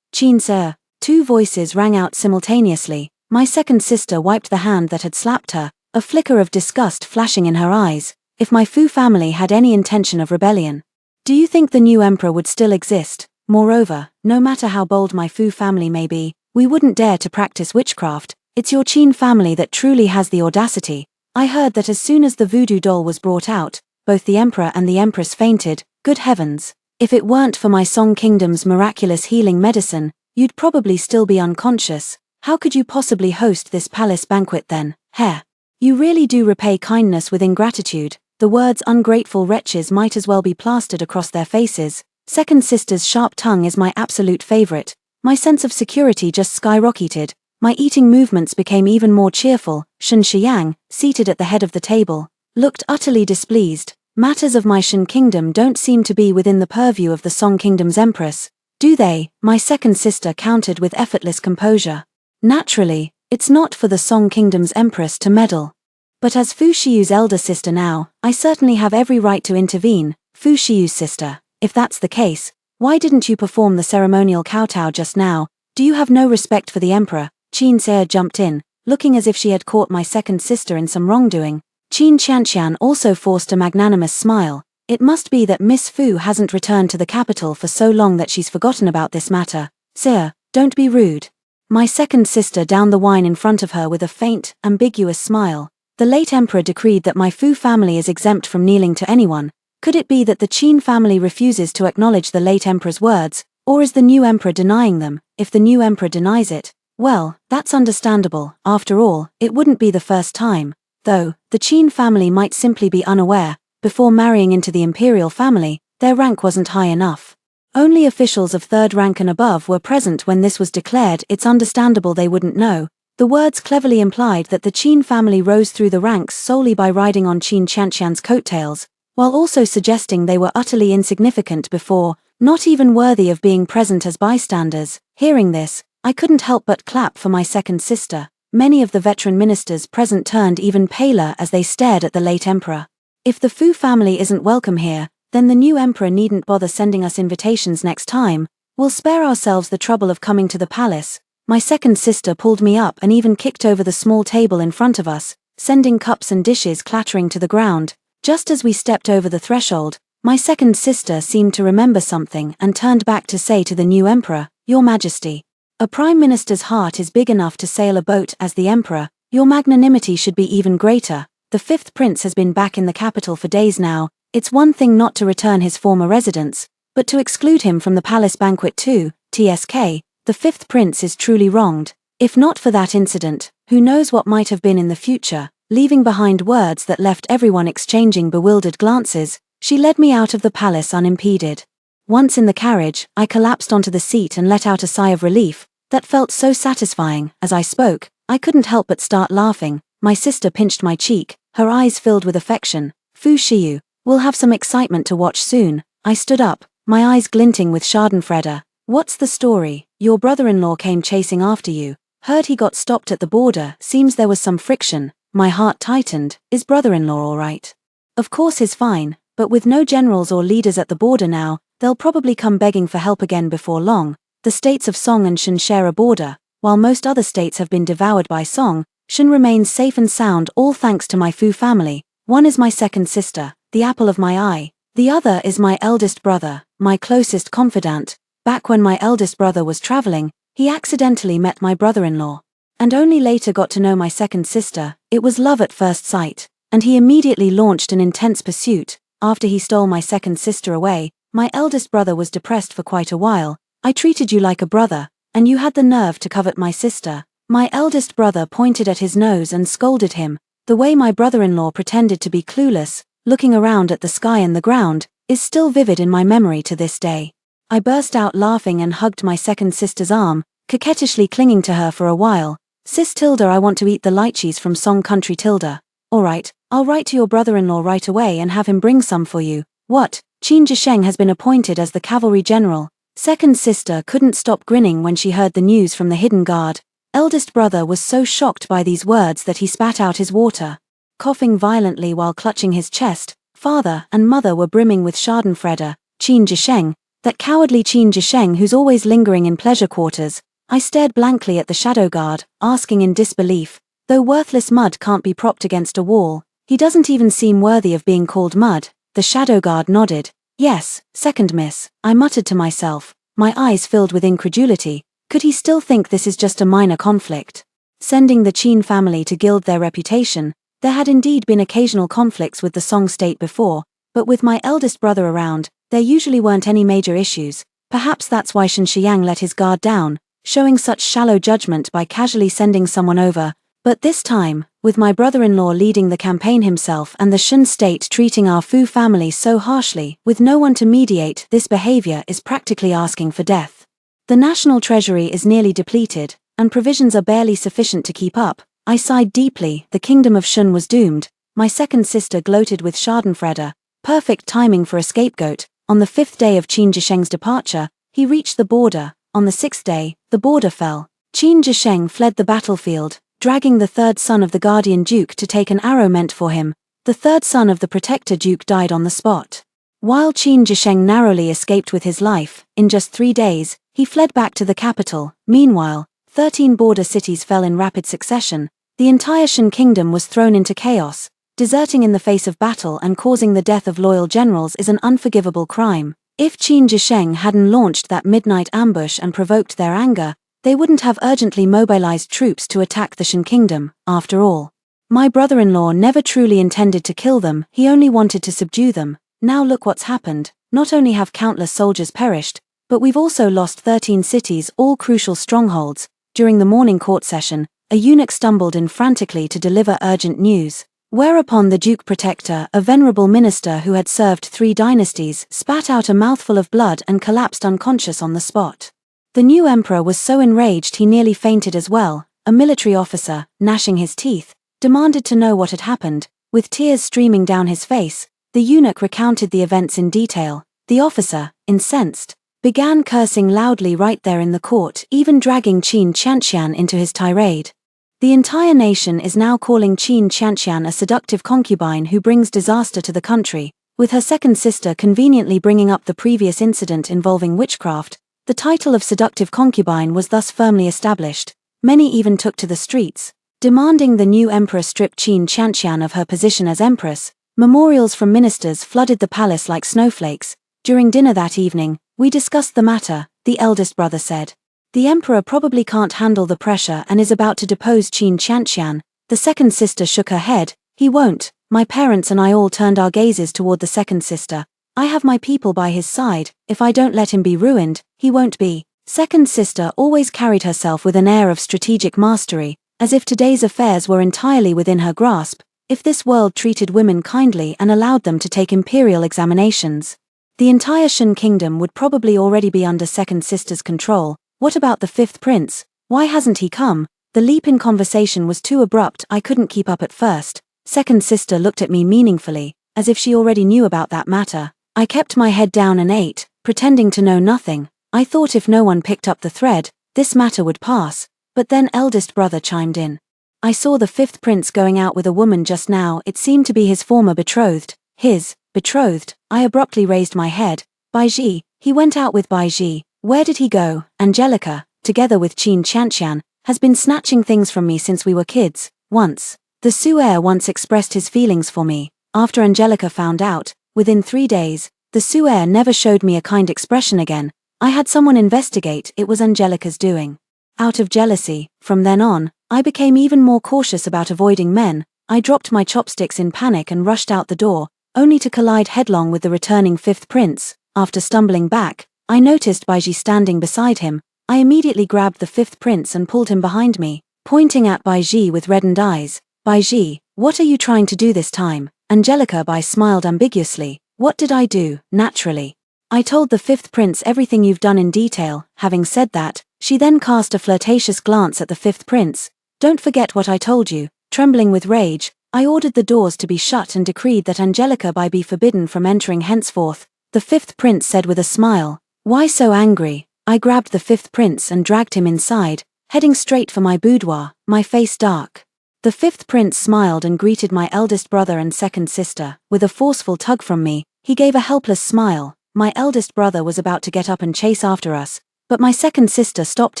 Speaker 1: Qin. Two voices rang out simultaneously. My second sister wiped the hand that had slapped her, a flicker of disgust flashing in her eyes. If my Fu family had any intention of rebellion, do you think the new emperor would still exist? Moreover, no matter how bold my Fu family may be, we wouldn't dare to practice witchcraft. It's your Qin family that truly has the audacity. I heard that as soon as the voodoo doll was brought out, both the emperor and the empress fainted. Good heavens. If it weren't for my Song Kingdom's miraculous healing medicine, you'd probably still be unconscious. How could you possibly host this palace banquet then? Heh. You really do repay kindness with ingratitude. The words ungrateful wretches might as well be plastered across their faces. Second sister's sharp tongue is my absolute favorite. My sense of security just skyrocketed. My eating movements became even more cheerful. Shen Shiyang, seated at the head of the table, looked utterly displeased. Matters of my Shen Kingdom don't seem to be within the purview of the Song Kingdom's Empress, do they? My second sister countered with effortless composure. Naturally, it's not for the Song Kingdom's Empress to meddle. But as Fu Shiyu's elder sister now, I certainly have every right to intervene. Fu Shiyu's sister. If that's the case, why didn't you perform the ceremonial kowtow just now? Do you have no respect for the emperor? Qin jumped in, looking as if she had caught my second sister in some wrongdoing. Qin Qianqian also forced a magnanimous smile. It must be that Miss Fu hasn't returned to the capital for so long that she's forgotten about this matter. Sir, don't be rude. My second sister downed the wine in front of her with a faint, ambiguous smile. The late emperor decreed that my Fu family is exempt from kneeling to anyone. Could it be that the Qin family refuses to acknowledge the late emperor's words, or is the new emperor denying them? If the new emperor denies it, well, that's understandable. After all, it wouldn't be the first time. Though, the Qin family might simply be unaware. Before marrying into the imperial family, their rank wasn't high enough. Only officials of third rank and above were present when this was declared. It's understandable they wouldn't know. The words cleverly implied that the Qin family rose through the ranks solely by riding on Qin Qianqian's coattails, while also suggesting they were utterly insignificant before, not even worthy of being present as bystanders. Hearing this, I couldn't help but clap for my second sister. Many of the veteran ministers present turned even paler as they stared at the late emperor. If the Fu family isn't welcome here, then the new emperor needn't bother sending us invitations next time. We'll spare ourselves the trouble of coming to the palace. My second sister pulled me up and even kicked over the small table in front of us, sending cups and dishes clattering to the ground. Just as we stepped over the threshold, my second sister seemed to remember something and turned back to say to the new emperor, Your Majesty, a prime minister's heart is big enough to sail a boat as the emperor. Your magnanimity should be even greater. The fifth prince has been back in the capital for days now. It's one thing not to return his former residence, but to exclude him from the palace banquet too. TSK, the fifth prince is truly wronged. If not for that incident, who knows what might have been in the future? Leaving behind words that left everyone exchanging bewildered glances, she led me out of the palace unimpeded. Once in the carriage, I collapsed onto the seat and let out a sigh of relief. That felt so satisfying. As I spoke, I couldn't help but start laughing. My sister pinched my cheek, her eyes filled with affection. Fu Shiyu, we'll have some excitement to watch soon. I stood up, my eyes glinting with schadenfreude. What's the story? Your brother-in-law came chasing after you. Heard he got stopped at the border. Seems there was some friction. My heart tightened. Is brother-in-law all right? Of course he's fine, but with no generals or leaders at the border now, they'll probably come begging for help again before long. The states of Song and Shen share a border. While most other states have been devoured by Song, Shen remains safe and sound, all thanks to my Fu family. One is my second sister, the apple of my eye. The other is my eldest brother, my closest confidant. Back when my eldest brother was traveling, he accidentally met my brother-in-law, and only later got to know my second sister. It was love at first sight, and he immediately launched an intense pursuit. After he stole my second sister away, my eldest brother was depressed for quite a while. I treated you like a brother, and you had the nerve to covet my sister. My eldest brother pointed at his nose and scolded him. The way my brother-in-law pretended to be clueless, looking around at the sky and the ground, is still vivid in my memory to this day. I burst out laughing and hugged my second sister's arm, coquettishly clinging to her for a while. Sis Tilda, I want to eat the lychees from Song Country Tilda. Alright, I'll write to your brother-in-law right away and have him bring some for you. What? Qin Jisheng has been appointed as the cavalry general. Second sister couldn't stop grinning when she heard the news from the hidden guard. Eldest brother was so shocked by these words that he spat out his water. Coughing violently while clutching his chest, father and mother were brimming with schadenfreude. Qin Jisheng, that cowardly Qin Jisheng who's always lingering in pleasure quarters. I stared blankly at the shadow guard, asking in disbelief, though worthless mud can't be propped against a wall, he doesn't even seem worthy of being called mud. The shadow guard nodded. Yes, second miss, I muttered to myself, my eyes filled with incredulity. Could he still think this is just a minor conflict? Sending the Qin family to gild their reputation, there had indeed been occasional conflicts with the Song state before, but with my eldest brother around, there usually weren't any major issues. Perhaps that's why Shen Xiang let his guard down, showing such shallow judgment by casually sending someone over. But this time, with my brother-in-law leading the campaign himself and the Shen state treating our Fu family so harshly, with no one to mediate, this behavior is practically asking for death. The national treasury is nearly depleted, and provisions are barely sufficient to keep up. I sighed deeply, the kingdom of Shen was doomed. My second sister gloated with schadenfreude. Perfect timing for a scapegoat. On the 5th day of Qin Jisheng's departure, he reached the border. On the 6th day, the border fell. Qin Jisheng fled the battlefield, dragging the third son of the guardian duke to take an arrow meant for him. The third son of the protector duke died on the spot. While Qin Jisheng narrowly escaped with his life, in just 3 days, he fled back to the capital. Meanwhile, 13 border cities fell in rapid succession. The entire Shen kingdom was thrown into chaos. Deserting in the face of battle and causing the death of loyal generals is an unforgivable crime. If Qin Jisheng hadn't launched that midnight ambush and provoked their anger, they wouldn't have urgently mobilized troops to attack the Shen kingdom, after all. My brother-in-law never truly intended to kill them, he only wanted to subdue them. Now look what's happened. Not only have countless soldiers perished, but we've also lost 13 cities, all crucial strongholds. During the morning court session, a eunuch stumbled in frantically to deliver urgent news. Whereupon the Duke Protector, a venerable minister who had served 3 dynasties, spat out a mouthful of blood and collapsed unconscious on the spot. The new emperor was so enraged he nearly fainted as well. A military officer, gnashing his teeth, demanded to know what had happened. With tears streaming down his face, the eunuch recounted the events in detail. The officer, incensed, began cursing loudly right there in the court, even dragging Qin Qianqian into his tirade. The entire nation is now calling Qin Qianqian a seductive concubine who brings disaster to the country, with her second sister conveniently bringing up the previous incident involving witchcraft. The title of seductive concubine was thus firmly established. Many even took to the streets, demanding the new emperor strip Qin Qianqian of her position as empress. Memorials from ministers flooded the palace like snowflakes. During dinner that evening, we discussed the matter, the eldest brother said. The emperor probably can't handle the pressure and is about to depose Qin Qianqian. The second sister shook her head. He won't. My parents and I all turned our gazes toward the second sister. I have my people by his side. If I don't let him be ruined, he won't be. Second sister always carried herself with an air of strategic mastery, as if today's affairs were entirely within her grasp. If this world treated women kindly and allowed them to take imperial examinations, the entire Shen kingdom would probably already be under second sister's control. What about the 5th prince? Why hasn't he come? The leap in conversation was too abrupt, I couldn't keep up at first. Second sister looked at me meaningfully, as if she already knew about that matter. I kept my head down and ate, pretending to know nothing. I thought if no one picked up the thread, this matter would pass, but then eldest brother chimed in. I saw the 5th prince going out with a woman just now. It seemed to be his former betrothed. His betrothed? I abruptly raised my head. Baiji, he went out with Baiji. Where did he go? Angelica, together with Qin Qianqian, has been snatching things from me since we were kids. Once, the Su'er once expressed his feelings for me. After Angelica found out, within 3 days, the Su'er never showed me a kind expression again. I had someone investigate, it was Angelica's doing. Out of jealousy, from then on, I became even more cautious about avoiding men. I dropped my chopsticks in panic and rushed out the door, only to collide headlong with the returning 5th prince. After stumbling back, I noticed Baiji standing beside him. I immediately grabbed the 5th prince and pulled him behind me, pointing at Baiji with reddened eyes. Baiji, what are you trying to do this time? Angelica Bai smiled ambiguously. What did I do? Naturally. I told the fifth prince everything you've done in detail. Having said that, she then cast a flirtatious glance at the fifth prince. Don't forget what I told you. Trembling with rage, I ordered the doors to be shut and decreed that Angelica be forbidden from entering henceforth. The fifth prince said with a smile. Why so angry? I grabbed the fifth prince and dragged him inside, heading straight for my boudoir, my face dark. The fifth prince smiled and greeted my eldest brother and second sister. With a forceful tug from me, he gave a helpless smile. My eldest brother was about to get up and chase after us, but my second sister stopped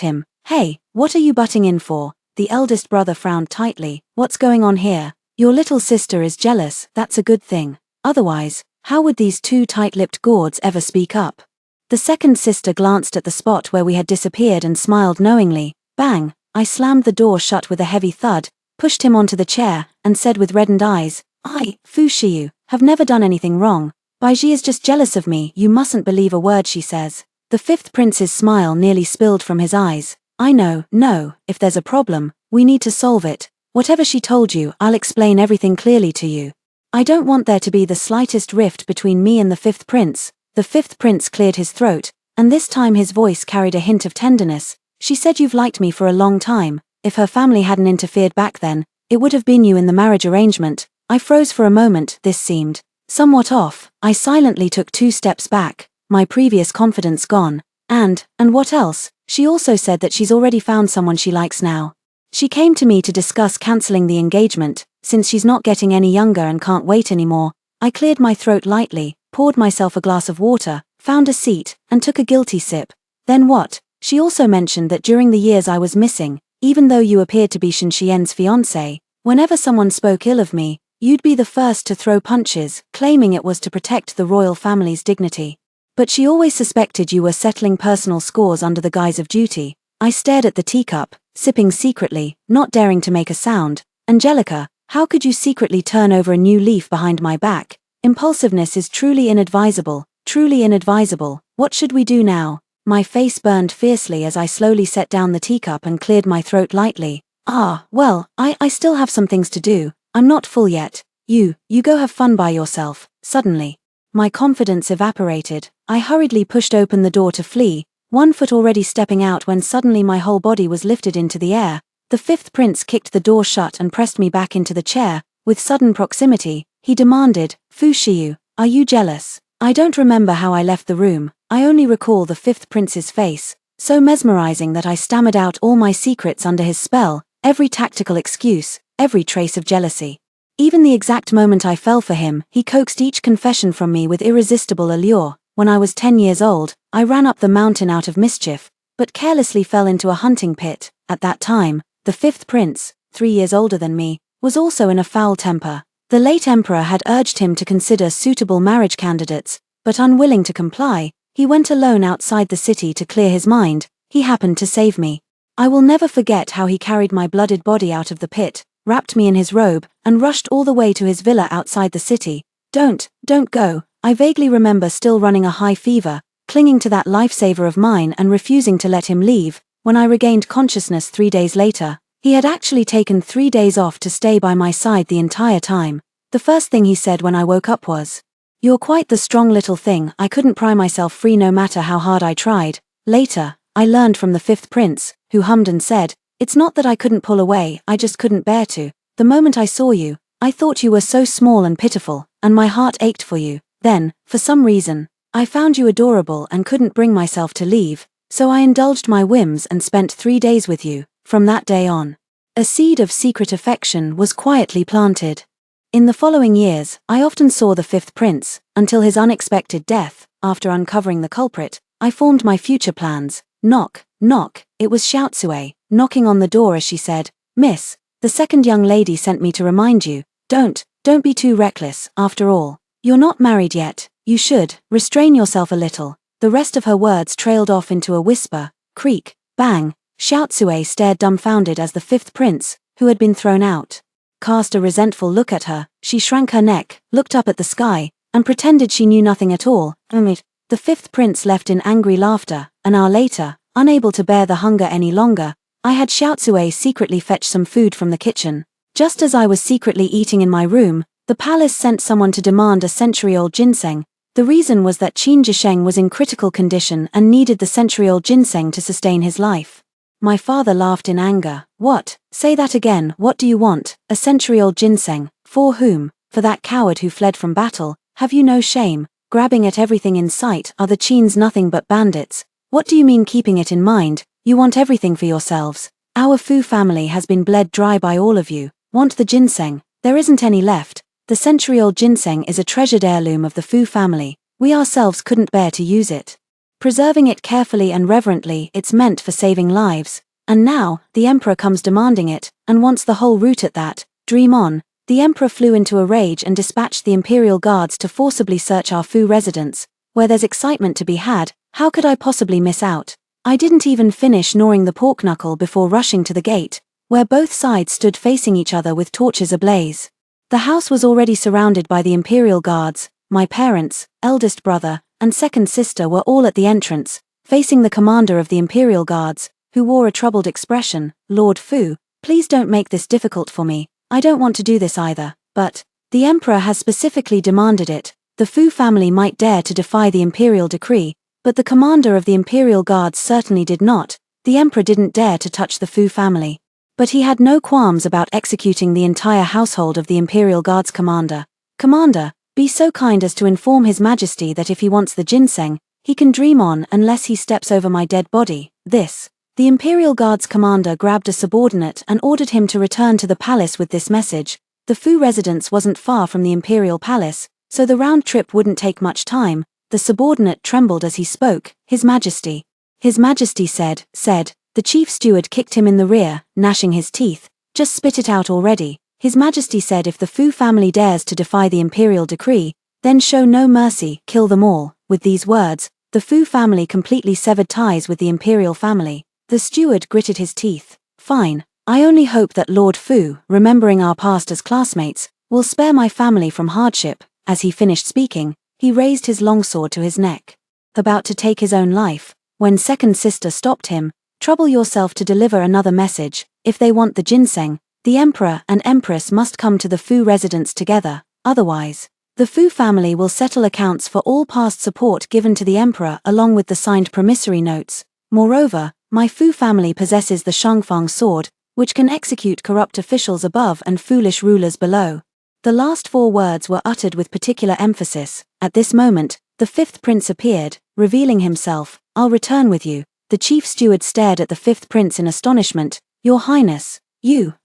Speaker 1: him. Hey, what are you butting in for? The eldest brother frowned tightly. What's going on here? Your little sister is jealous, that's a good thing. Otherwise, how would these two tight-lipped gourds ever speak up? The second sister glanced at the spot where we had disappeared and smiled knowingly. Bang! I slammed the door shut with a heavy thud, pushed him onto the chair, and said with reddened eyes, I, Fu Shiyu, have never done anything wrong. Baiji is just jealous of me, you mustn't believe a word she says. The fifth prince's smile nearly spilled from his eyes. I know, no, if there's a problem, we need to solve it. Whatever she told you, I'll explain everything clearly to you. I don't want there to be the slightest rift between me and the fifth prince. The fifth prince cleared his throat, and this time his voice carried a hint of tenderness. She said you've liked me for a long time. If her family hadn't interfered back then, it would have been you in the marriage arrangement. I froze for a moment, this seemed somewhat off. I silently took 2 steps back, my previous confidence gone. And what else? She also said that she's already found someone she likes now. She came to me to discuss cancelling the engagement, since she's not getting any younger and can't wait anymore. I cleared my throat lightly, poured myself a glass of water, found a seat, and took a guilty sip. Then what? She also mentioned that during the years I was missing, even though you appeared to be Shin Xian's fiancé, whenever someone spoke ill of me, you'd be the first to throw punches, claiming it was to protect the royal family's dignity. But she always suspected you were settling personal scores under the guise of duty. I stared at the teacup, sipping secretly, not daring to make a sound. Angelica, how could you secretly turn over a new leaf behind my back? Impulsiveness is truly inadvisable, truly inadvisable. What should we do now? My face burned fiercely as I slowly set down the teacup and cleared my throat lightly. Well, I still have some things to do. I'm not full yet. You go have fun by yourself. Suddenly, my confidence evaporated. I hurriedly pushed open the door to flee, 1 foot already stepping out when suddenly my whole body was lifted into the air. The fifth prince kicked the door shut and pressed me back into the chair. With sudden proximity, he demanded, Fu Shiyu, are you jealous? I don't remember how I left the room. I only recall the fifth prince's face, so mesmerizing that I stammered out all my secrets under his spell, every tactical excuse, every trace of jealousy. Even the exact moment I fell for him, he coaxed each confession from me with irresistible allure. When I was 10 years old, I ran up the mountain out of mischief, but carelessly fell into a hunting pit. At that time, the fifth prince, 3 years older than me, was also in a foul temper. The late emperor had urged him to consider suitable marriage candidates, but unwilling to comply, he went alone outside the city to clear his mind. He happened to save me. I will never forget how he carried my blooded body out of the pit, wrapped me in his robe, and rushed all the way to his villa outside the city. Don't go. I vaguely remember still running a high fever, clinging to that lifesaver of mine and refusing to let him leave. When I regained consciousness 3 days later, he had actually taken 3 days off to stay by my side the entire time. The first thing he said when I woke up was, "You're quite the strong little thing." I couldn't pry myself free no matter how hard I tried. Later, I learned from the fifth prince, who hummed and said, "It's not that I couldn't pull away, I just couldn't bear to. The moment I saw you, I thought you were so small and pitiful, and my heart ached for you. Then, for some reason, I found you adorable and couldn't bring myself to leave, so I indulged my whims and spent 3 days with you." From that day on, a seed of secret affection was quietly planted. In the following years, I often saw the fifth prince, until his unexpected death. After uncovering the culprit, I formed my future plans. Knock, knock, it was Xiaotsue, knocking on the door as she said, "Miss, the second young lady sent me to remind you, don't be too reckless, after all. You're not married yet, you should restrain yourself a little." The rest of her words trailed off into a whisper. Creak, bang. Xiaotsue stared dumbfounded as the fifth prince, who had been thrown out, cast a resentful look at her. She shrank her neck, looked up at the sky, and pretended she knew nothing at all. The fifth prince left in angry laughter. An hour later, unable to bear the hunger any longer, I had Xiaotsue secretly fetch some food from the kitchen. Just as I was secretly eating in my room, the palace sent someone to demand a century-old ginseng. The reason was that Qin Jisheng was in critical condition and needed the century-old ginseng to sustain his life. My father laughed in anger. What? Say that again, what do you want? A century-old ginseng? For whom? For that coward who fled from battle? Have you no shame? Grabbing at everything in sight, are the Qins nothing but bandits? What do you mean keeping it in mind? You want everything for yourselves. Our Fu family has been bled dry by all of you. Want the ginseng? There isn't any left. The century-old ginseng is a treasured heirloom of the Fu family. We ourselves couldn't bear to use it. Preserving it carefully and reverently, it's meant for saving lives. And now, the emperor comes demanding it, and wants the whole root at that. Dream on. The emperor flew into a rage and dispatched the imperial guards to forcibly search our Fu residence. Where there's excitement to be had, how could I possibly miss out? I didn't even finish gnawing the pork knuckle before rushing to the gate, where both sides stood facing each other with torches ablaze. The house was already surrounded by the imperial guards. My parents, eldest brother, and second sister were all at the entrance, facing the commander of the imperial guards, who wore a troubled expression. Lord Fu, please don't make this difficult for me. I don't want to do this either, but the emperor has specifically demanded it. The Fu family might dare to defy the imperial decree, but the commander of the imperial guards certainly did not. The emperor didn't dare to touch the Fu family. But he had no qualms about executing the entire household of the imperial guards commander. Commander, be so kind as to inform His Majesty that if he wants the ginseng, he can dream on unless he steps over my dead body. This. The Imperial Guard's commander grabbed a subordinate and ordered him to return to the palace with this message. The Fu residence wasn't far from the Imperial Palace, so the round trip wouldn't take much time. The subordinate trembled as he spoke. His Majesty. His Majesty said. The chief steward kicked him in the rear, gnashing his teeth. Just spit it out already. His Majesty said if the Fu family dares to defy the imperial decree, then show no mercy, kill them all. With these words, the Fu family completely severed ties with the imperial family. The steward gritted his teeth. Fine. I only hope that Lord Fu, remembering our past as classmates, will spare my family from hardship. As he finished speaking, he raised his longsword to his neck, about to take his own life, when second sister stopped him. Trouble yourself to deliver another message. If they want the ginseng, the emperor and empress must come to the Fu residence together. Otherwise, the Fu family will settle accounts for all past support given to the emperor along with the signed promissory notes. Moreover, my Fu family possesses the Shangfang sword, which can execute corrupt officials above and foolish rulers below. The last 4 words were uttered with particular emphasis. At this moment, the 5th prince appeared, revealing himself. I'll return with you. The chief steward stared at the 5th prince in astonishment. Your Highness.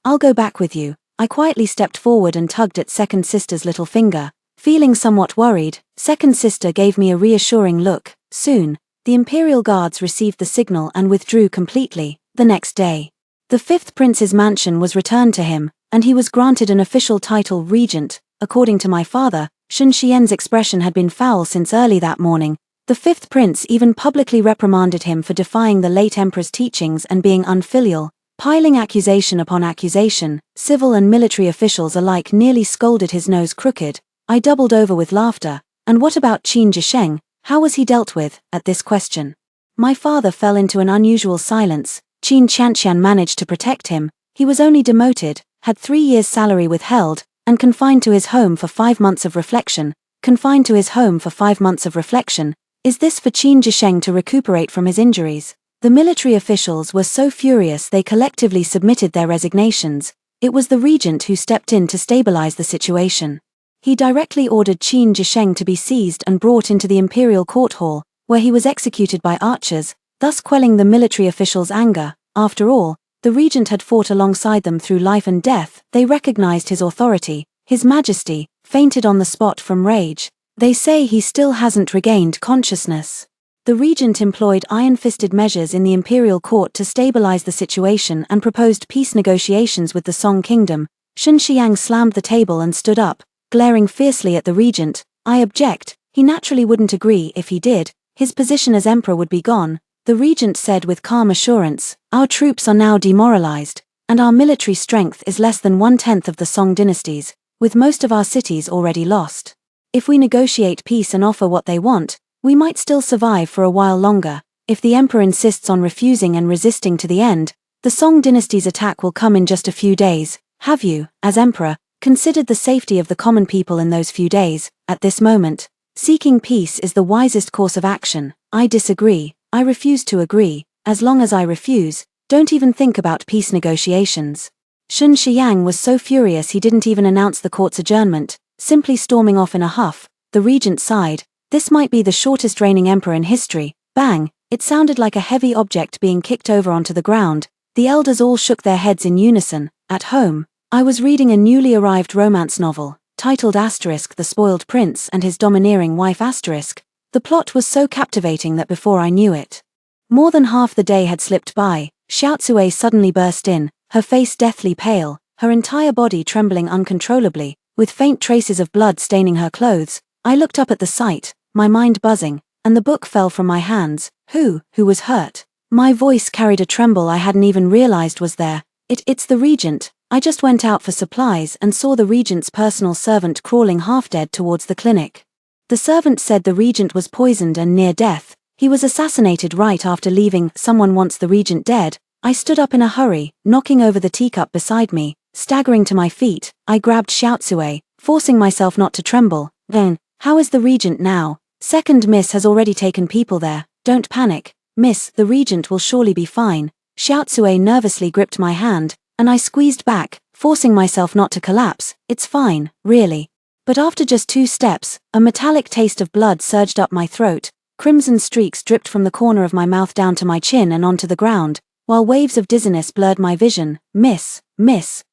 Speaker 1: I'll go back with you. I quietly stepped forward and tugged at second sister's little finger. Feeling somewhat worried, second sister gave me a reassuring look. Soon, the imperial guards received the signal and withdrew completely. The next day, the 5th prince's mansion was returned to him, and he was granted an official title regent. According to my father, Shun Xian's expression had been foul since early that morning. The 5th prince even publicly reprimanded him for defying the late emperor's teachings and being unfilial. Piling accusation upon accusation, civil and military officials alike nearly scolded his nose crooked. I doubled over with laughter. And what about Qin Jisheng? How was he dealt with? At this question, my father fell into an unusual silence. Qin Qianqian managed to protect him. He was only demoted, had 3 years' salary withheld, and confined to his home for 5 months of reflection. Confined to his home for 5 months of reflection. Is this for Qin Jisheng to recuperate from his injuries? The military officials were so furious they collectively submitted their resignations. It was the regent who stepped in to stabilize the situation. He directly ordered Qin Jisheng to be seized and brought into the imperial court hall, where he was executed by archers, thus quelling the military officials' anger. After all, the regent had fought alongside them through life and death. They recognized his authority. His Majesty fainted on the spot from rage. They say he still hasn't regained consciousness. The regent employed iron-fisted measures in the imperial court to stabilize the situation and proposed peace negotiations with the Song kingdom. Shun Xiang slammed the table and stood up, glaring fiercely at the regent. I object. He naturally wouldn't agree. If he did, his position as emperor would be gone. The regent said with calm assurance, our troops are now demoralized, and our military strength is less than 1/10 of the Song dynasties, with most of our cities already lost. If we negotiate peace and offer what they want, we might still survive for a while longer. If the emperor insists on refusing and resisting to the end, the Song dynasty's attack will come in just a few days. Have you, as emperor, considered the safety of the common people in those few days? At this moment, Seeking peace is the wisest course of action. I disagree. I refuse to agree. As long as I refuse, don't even think about peace negotiations. Shun Shiyang was so furious he didn't even announce the court's adjournment, simply storming off in a huff. The regent sighed. This might be the shortest reigning emperor in history. Bang! It sounded like a heavy object being kicked over onto the ground. The elders all shook their heads in unison. At home, I was reading a newly arrived romance novel, titled The Spoiled Prince and His Domineering Wife. The plot was so captivating that before I knew it, more than half the day had slipped by. Xiaotsue suddenly burst in, her face deathly pale, her entire body trembling uncontrollably, with faint traces of blood staining her clothes. I looked up at the sight, my mind buzzing, and the book fell from my hands. Who was hurt? My voice carried a tremble I hadn't even realized was there. It's the regent. I just went out for supplies and saw the regent's personal servant crawling half-dead towards the clinic. The servant said the regent was poisoned and near death. He was assassinated right after leaving. Someone wants the regent dead. I stood up in a hurry, knocking over the teacup beside me. Staggering to my feet, I grabbed Xiaotsue, forcing myself not to tremble. Then, how is the regent now? Second Miss has already taken people there. Don't panic. Miss, the regent will surely be fine. Xiaotsue nervously gripped my hand, and I squeezed back, forcing myself not to collapse. It's fine, really. But after just 2 steps, a metallic taste of blood surged up my throat. Crimson streaks dripped from the corner of my mouth down to my chin and onto the ground, while waves of dizziness blurred my vision. Miss,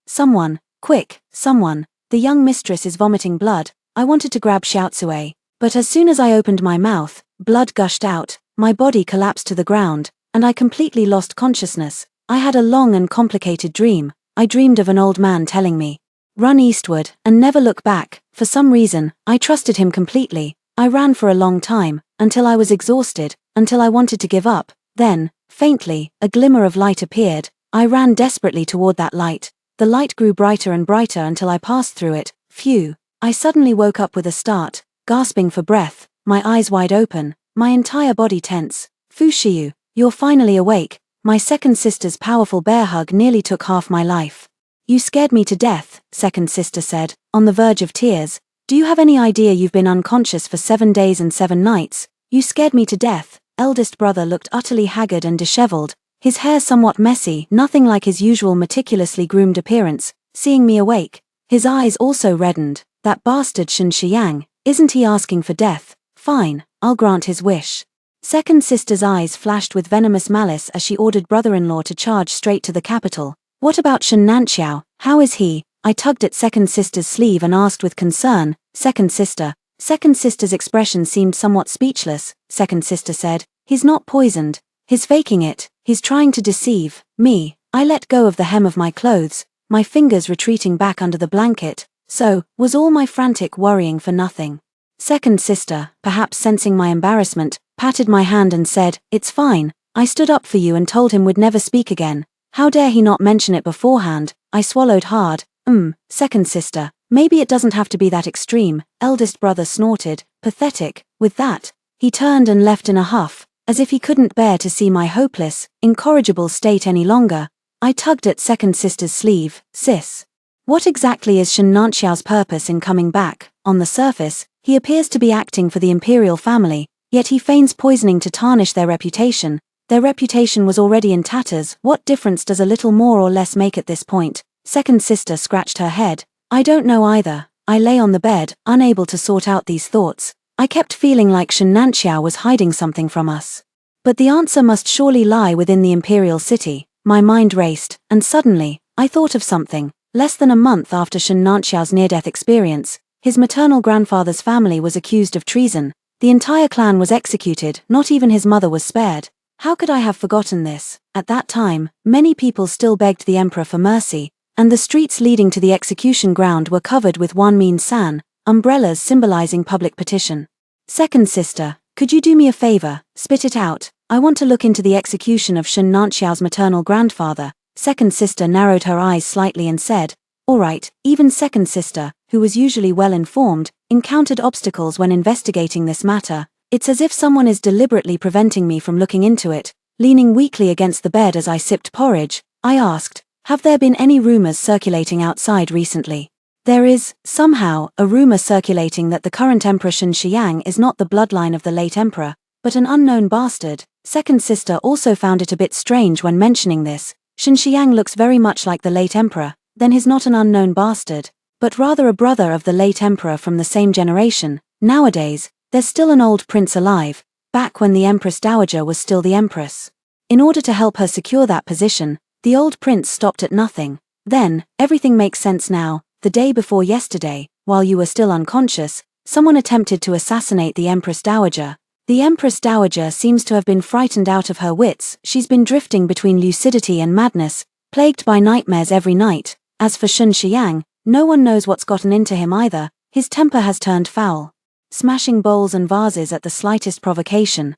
Speaker 1: someone, quick, someone. The young mistress is vomiting blood. I wanted to grab Xiaotsue, but as soon as I opened my mouth, blood gushed out, my body collapsed to the ground, and I completely lost consciousness. I had a long and complicated dream. I dreamed of an old man telling me, run eastward, and never look back. For some reason, I trusted him completely. I ran for a long time, until I was exhausted, until I wanted to give up. Then, faintly, a glimmer of light appeared. I ran desperately toward that light. The light grew brighter and brighter until I passed through it. Phew. I suddenly woke up with a start, gasping for breath, my eyes wide open, my entire body tense. Fushiyu, you're finally awake. My second sister's powerful bear hug nearly took half my life. You scared me to death, second sister said, on the verge of tears. Do you have any idea you've been unconscious for 7 days and 7 nights? You scared me to death. Eldest brother looked utterly haggard and disheveled, his hair somewhat messy, nothing like his usual meticulously groomed appearance. Seeing me awake, his eyes also reddened. That bastard Shun Shiyang, isn't he asking for death? Fine, I'll grant his wish. Second sister's eyes flashed with venomous malice as she ordered brother-in-law to charge straight to the capital. What about Shun Nanxiao? How is he? I tugged at second sister's sleeve and asked with concern. Second sister's expression seemed somewhat speechless. Second sister said, he's not poisoned. He's faking it. He's trying to deceive me. I let go of the hem of my clothes, my fingers retreating back under the blanket. So, was all my frantic worrying for nothing? Second sister, perhaps sensing my embarrassment, patted my hand and said, it's fine. I stood up for you and told him we'd never speak again. How dare he not mention it beforehand? I swallowed hard. Second sister, maybe it doesn't have to be that extreme. Eldest brother snorted, pathetic. With that, he turned and left in a huff, as if he couldn't bear to see my hopeless, incorrigible state any longer. I tugged at second sister's sleeve. Sis, what exactly is Shun Nanxiao's purpose in coming back? On the surface, he appears to be acting for the imperial family, yet he feigns poisoning to tarnish their reputation. Their reputation was already in tatters. What difference does a little more or less make at this point? Second sister scratched her head. I don't know either. I lay on the bed, unable to sort out these thoughts. I kept feeling like Shun Nanxiao was hiding something from us. But the answer must surely lie within the imperial city. My mind raced, and suddenly, I thought of something. Less than a month after Shun Nanxiao's near-death experience, his maternal grandfather's family was accused of treason. The entire clan was executed, not even his mother was spared. How could I have forgotten this? At that time, many people still begged the emperor for mercy, and the streets leading to the execution ground were covered with wanmin san, umbrellas symbolizing public petition. Second sister, could you do me a favor? Spit it out. I want to look into the execution of Shun Nanxiao's maternal grandfather. Second sister narrowed her eyes slightly and said, all right. Even second sister, who was usually well informed, encountered obstacles when investigating this matter. It's as if someone is deliberately preventing me from looking into it. Leaning weakly against the bed as I sipped porridge, I asked, have there been any rumors circulating outside recently? There is, somehow, a rumor circulating that the current Emperor Shun Xiang is not the bloodline of the late emperor, but an unknown bastard. Second sister also found it a bit strange when mentioning this. Shun Xiang looks very much like the late emperor, then he's not an unknown bastard, but rather a brother of the late emperor from the same generation. Nowadays, there's still an old prince alive, back when the Empress Dowager was still the Empress. In order to help her secure that position, the old prince stopped at nothing. Then, everything makes sense now. The day before yesterday, while you were still unconscious, someone attempted to assassinate the Empress Dowager. The Empress Dowager seems to have been frightened out of her wits. She's been drifting between lucidity and madness, plagued by nightmares every night. As for Shun Xiang, no one knows what's gotten into him either. His temper has turned foul, smashing bowls and vases at the slightest provocation.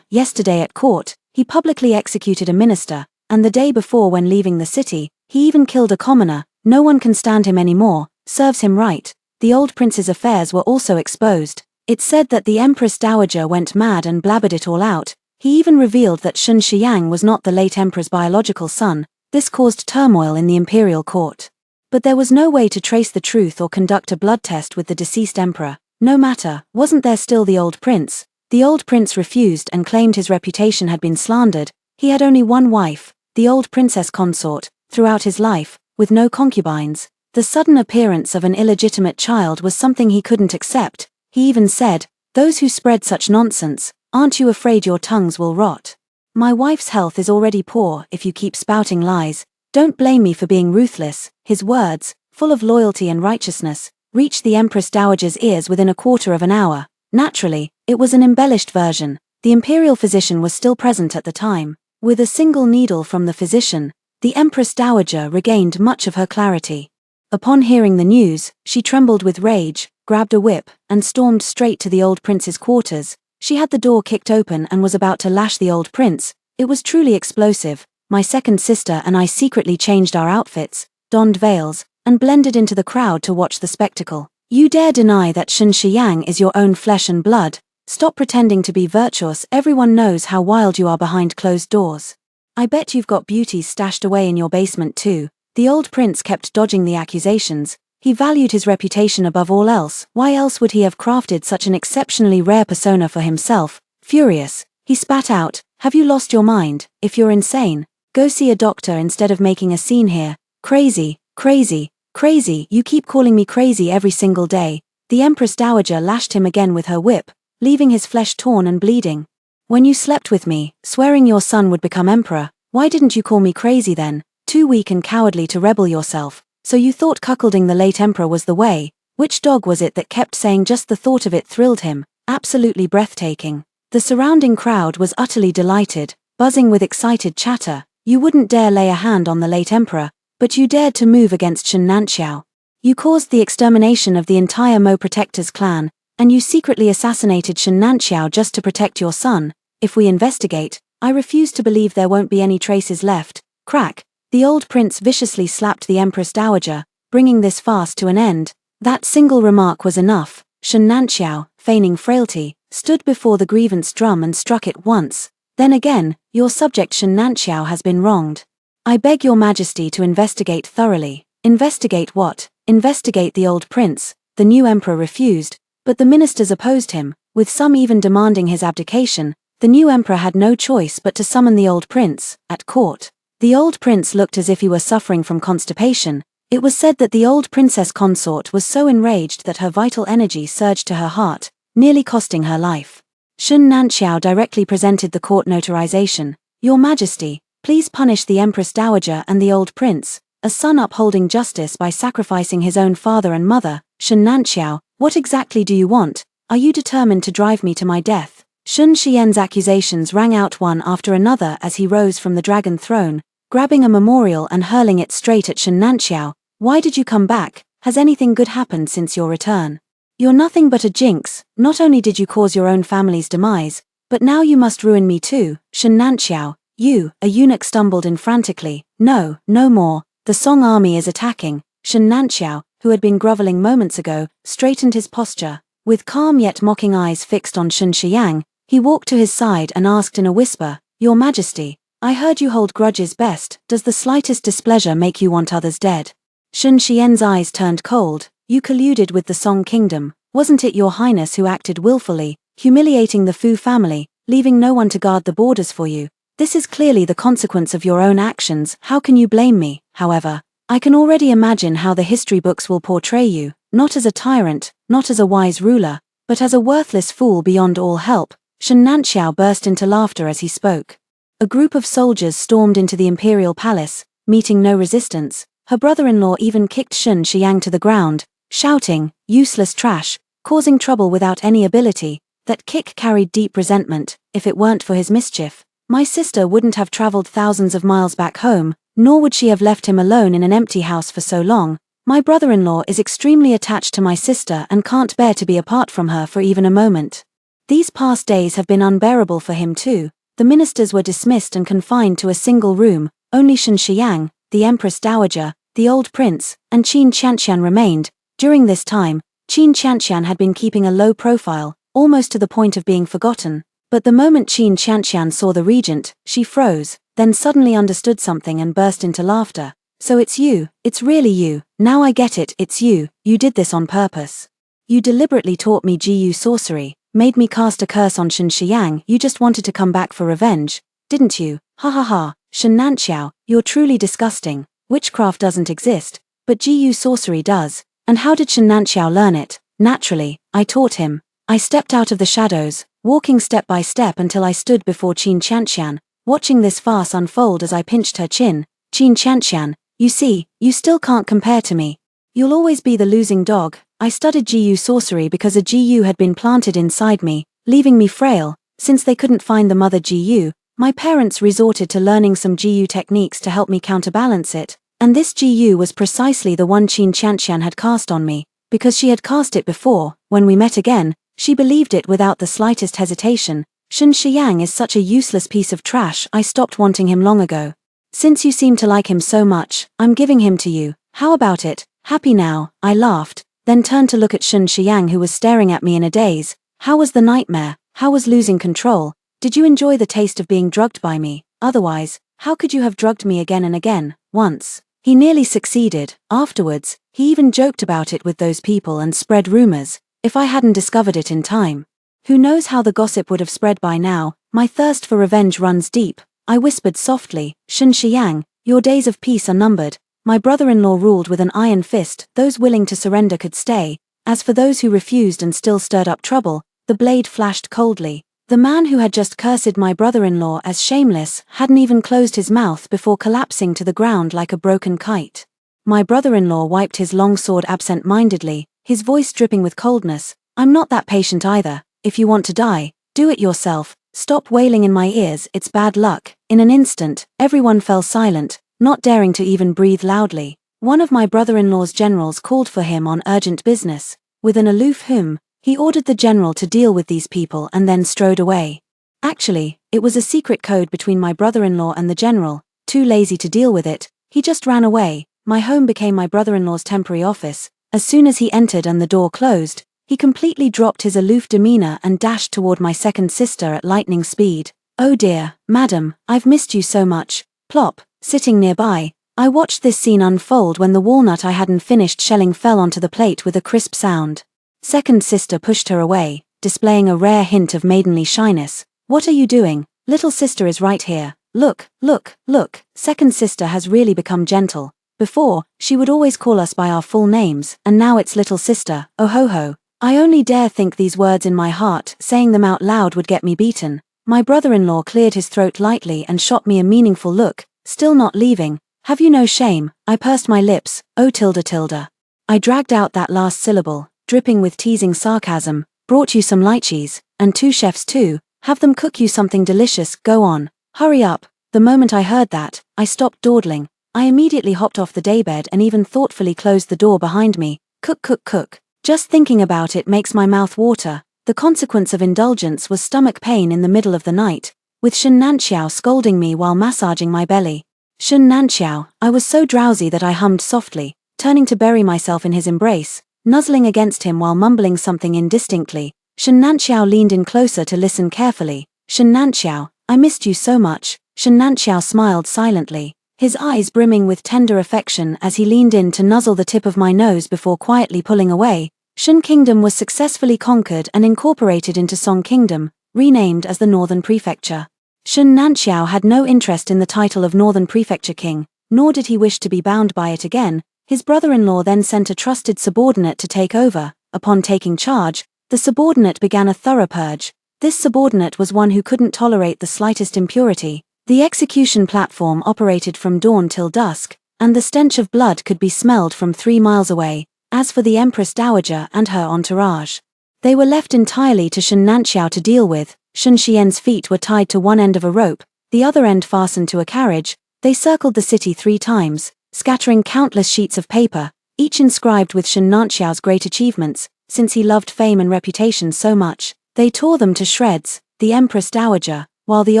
Speaker 1: Yesterday at court, he publicly executed a minister, and the day before when leaving the city, he even killed a commoner. No one can stand him anymore. Serves him right. The old prince's affairs were also exposed. It's said that the Empress Dowager went mad and blabbered it all out. He even revealed that Shun Xiang was not the late emperor's biological son. This caused turmoil in the imperial court. But there was no way to trace the truth or conduct a blood test with the deceased emperor. No matter, wasn't there still the old prince? The old prince refused and claimed his reputation had been slandered. He had only one wife, the old princess consort, throughout his life, with no concubines. The sudden appearance of an illegitimate child was something he couldn't accept. He even said, "Those who spread such nonsense, aren't you afraid your tongues will rot? My wife's health is already poor if you keep spouting lies. Don't blame me for being ruthless." His words, full of loyalty and righteousness, reached the Empress Dowager's ears within a quarter of an hour. Naturally, it was an embellished version. The imperial physician was still present at the time. With a single needle from the physician, the Empress Dowager regained much of her clarity. Upon hearing the news, she trembled with rage, grabbed a whip, and stormed straight to the old prince's quarters. She had the door kicked open and was about to lash the old prince. It was truly explosive. My second sister and I secretly changed our outfits, donned veils, and blended into the crowd to watch the spectacle. "You dare deny that Shun Xiang is your own flesh and blood? Stop pretending to be virtuous. Everyone knows how wild you are behind closed doors. I bet you've got beauties stashed away in your basement too." The old prince kept dodging the accusations. He valued his reputation above all else. Why else would he have crafted such an exceptionally rare persona for himself? Furious, he spat out, "Have you lost your mind? If you're insane, go see a doctor instead of making a scene here. Crazy, crazy, crazy, you keep calling me crazy every single day." The Empress Dowager lashed him again with her whip, leaving his flesh torn and bleeding. "When you slept with me, swearing your son would become emperor, why didn't you call me crazy then? Too weak and cowardly to rebel yourself. So you thought cuckolding the late emperor was the way? Which dog was it that kept saying just the thought of it thrilled him? Absolutely breathtaking." The surrounding crowd was utterly delighted, buzzing with excited chatter. "You wouldn't dare lay a hand on the late emperor, but you dared to move against Shun Nanxiao. You caused the extermination of the entire Mo Protector's clan, and you secretly assassinated Shun Nanxiao just to protect your son. If we investigate, I refuse to believe there won't be any traces left." Crack. The old prince viciously slapped the Empress Dowager, bringing this farce to an end. That single remark was enough. Shun Nanxiao, feigning frailty, stood before the grievance drum and struck it once. "Then again, your subject Shun Nanxiao has been wronged. I beg your majesty to investigate thoroughly." Investigate what? Investigate the old prince. The new emperor refused, but the ministers opposed him, with some even demanding his abdication. The new emperor had no choice but to summon the old prince. At court, the old prince looked as if he were suffering from constipation. It was said that the old princess consort was so enraged that her vital energy surged to her heart, nearly costing her life. Shun Nanxiao directly presented the court notarization. "Your Majesty, please punish the Empress Dowager and the old prince, a son upholding justice by sacrificing his own father and mother." "Shun Nanxiao, what exactly do you want? Are you determined to drive me to my death?" Shun Xian's accusations rang out one after another as he rose from the dragon throne, grabbing a memorial and hurling it straight at Shun Nanxiao. "Why did you come back? Has anything good happened since your return? You're nothing but a jinx. Not only did you cause your own family's demise, but now you must ruin me too." "Shun Nanxiao, you," a eunuch stumbled in frantically. "No, no more. The Song army is attacking." Shun Nanxiao, who had been groveling moments ago, straightened his posture. With calm yet mocking eyes fixed on Shun Xiang, he walked to his side and asked in a whisper, "Your Majesty, I heard you hold grudges best. Does the slightest displeasure make you want others dead?" Shun Xian's eyes turned cold. You colluded with the Song Kingdom. Wasn't it your highness who acted willfully, humiliating the Fu family, leaving no one to guard the borders for you? This is clearly the consequence of your own actions. How can you blame me? However, I can already imagine how the history books will portray you, not as a tyrant, not as a wise ruler, but as a worthless fool beyond all help. Shun Nanxiao burst into laughter as he spoke. A group of soldiers stormed into the imperial palace, meeting no resistance. Her brother-in-law even kicked Shun Xiang to the ground, shouting, "Useless trash," causing trouble without any ability. That kick carried deep resentment. If it weren't for his mischief, my sister wouldn't have traveled thousands of miles back home, nor would she have left him alone in an empty house for so long. My brother-in-law is extremely attached to my sister and can't bear to be apart from her for even a moment. These past days have been unbearable for him too. The ministers were dismissed and confined to a single room. Only Shun Xiang, the Empress Dowager, the old prince, and Qin Qianqian remained. During this time, Qin Qianqian had been keeping a low profile, almost to the point of being forgotten. But the moment Qin Qianqian saw the regent, she froze, then suddenly understood something and burst into laughter. "So it's you, it's really you, now I get it, it's you, you did this on purpose. You deliberately taught me Jiyu sorcery, made me cast a curse on Shun Xiang, you just wanted to come back for revenge, didn't you? Ha ha ha, Shun Nanxiao, you're truly disgusting. Witchcraft doesn't exist, but Jiyu sorcery does. And how did Shun Nanxiao learn it? Naturally, I taught him. I stepped out of the shadows, walking step by step until I stood before Qin Qianqian, watching this farce unfold as I pinched her chin. Qin Qianqian, you see, you still can't compare to me. You'll always be the losing dog. I studied Jiyu sorcery because a Jiyu had been planted inside me, leaving me frail. Since they couldn't find the mother Jiyu, my parents resorted to learning some Jiyu techniques to help me counterbalance it. And this Jiyu was precisely the one Qin Qianqian had cast on me. Because she had cast it before, when we met again, she believed it without the slightest hesitation. Shun Xiang is such a useless piece of trash, I stopped wanting him long ago. Since you seem to like him so much, I'm giving him to you. How about it? Happy now? I laughed, then turned to look at Shun Xiang, who was staring at me in a daze. How was the nightmare? How was losing control? Did you enjoy the taste of being drugged by me? Otherwise, how could you have drugged me again and again, once? He nearly succeeded. Afterwards, he even joked about it with those people and spread rumors. If I hadn't discovered it in time, who knows how the gossip would have spread by now. My thirst for revenge runs deep. I whispered softly, Shun Xiang, your days of peace are numbered. My brother-in-law ruled with an iron fist. Those willing to surrender could stay. As for those who refused and still stirred up trouble, the blade flashed coldly. The man who had just cursed my brother-in-law as shameless hadn't even closed his mouth before collapsing to the ground like a broken kite. My brother-in-law wiped his long sword absent-mindedly, his voice dripping with coldness. I'm not that patient either. If you want to die, do it yourself. Stop wailing in my ears, it's bad luck. In an instant, everyone fell silent, not daring to even breathe loudly. One of my brother-in-law's generals called for him on urgent business. With an aloof hum, he ordered the general to deal with these people and then strode away. Actually, it was a secret code between my brother-in-law and the general. Too lazy to deal with it, he just ran away. My home became my brother-in-law's temporary office. As soon as he entered and the door closed, he completely dropped his aloof demeanor and dashed toward my second sister at lightning speed. Oh dear, madam, I've missed you so much. Plop, sitting nearby, I watched this scene unfold when the walnut I hadn't finished shelling fell onto the plate with a crisp sound. Second sister pushed her away, displaying a rare hint of maidenly shyness. What are you doing? Little sister is right here. Look, look, look. Second sister has really become gentle. Before, she would always call us by our full names, and now it's little sister. Oh ho ho. I only dare think these words in my heart. Saying them out loud would get me beaten. My brother-in-law cleared his throat lightly and shot me a meaningful look. Still not leaving. Have you no shame? I pursed my lips. Oh tilde tilde. I dragged out that last syllable, dripping with teasing sarcasm. Brought you some lychees, and 2 chefs too. Have them cook you something delicious. Go on. Hurry up. The moment I heard that, I stopped dawdling. I immediately hopped off the daybed and even thoughtfully closed the door behind me. Cook cook cook. Just thinking about it makes my mouth water. The consequence of indulgence was stomach pain in the middle of the night, with Shun Nanxiao scolding me while massaging my belly. Shun Nanxiao, I was so drowsy that I hummed softly, turning to bury myself in his embrace, nuzzling against him while mumbling something indistinctly. Shun Nanxiao leaned in closer to listen carefully. Shun Nanxiao, I missed you so much. Shun Nanxiao smiled silently. his eyes brimming with tender affection as he leaned in to nuzzle the tip of my nose before quietly pulling away. Shan Kingdom was successfully conquered and incorporated into Song Kingdom, renamed as the Northern Prefecture. Shan Nanxiao had no interest in the title of Northern Prefecture King, nor did he wish to be bound by it again. His brother-in-law then sent a trusted subordinate to take over. Upon taking charge, the subordinate began a thorough purge. This subordinate was one who couldn't tolerate the slightest impurity. The execution platform operated from dawn till dusk, and the stench of blood could be smelled from 3 miles away. As for the Empress Dowager and her entourage, they were left entirely to Shan Nanxiao to deal with. Shan Xian's feet were tied to one end of a rope, the other end fastened to a carriage. They circled the city 3 times, scattering countless sheets of paper, each inscribed with Shan Nanxiao's great achievements. Since he loved fame and reputation so much, they tore them to shreds. The Empress Dowager, while the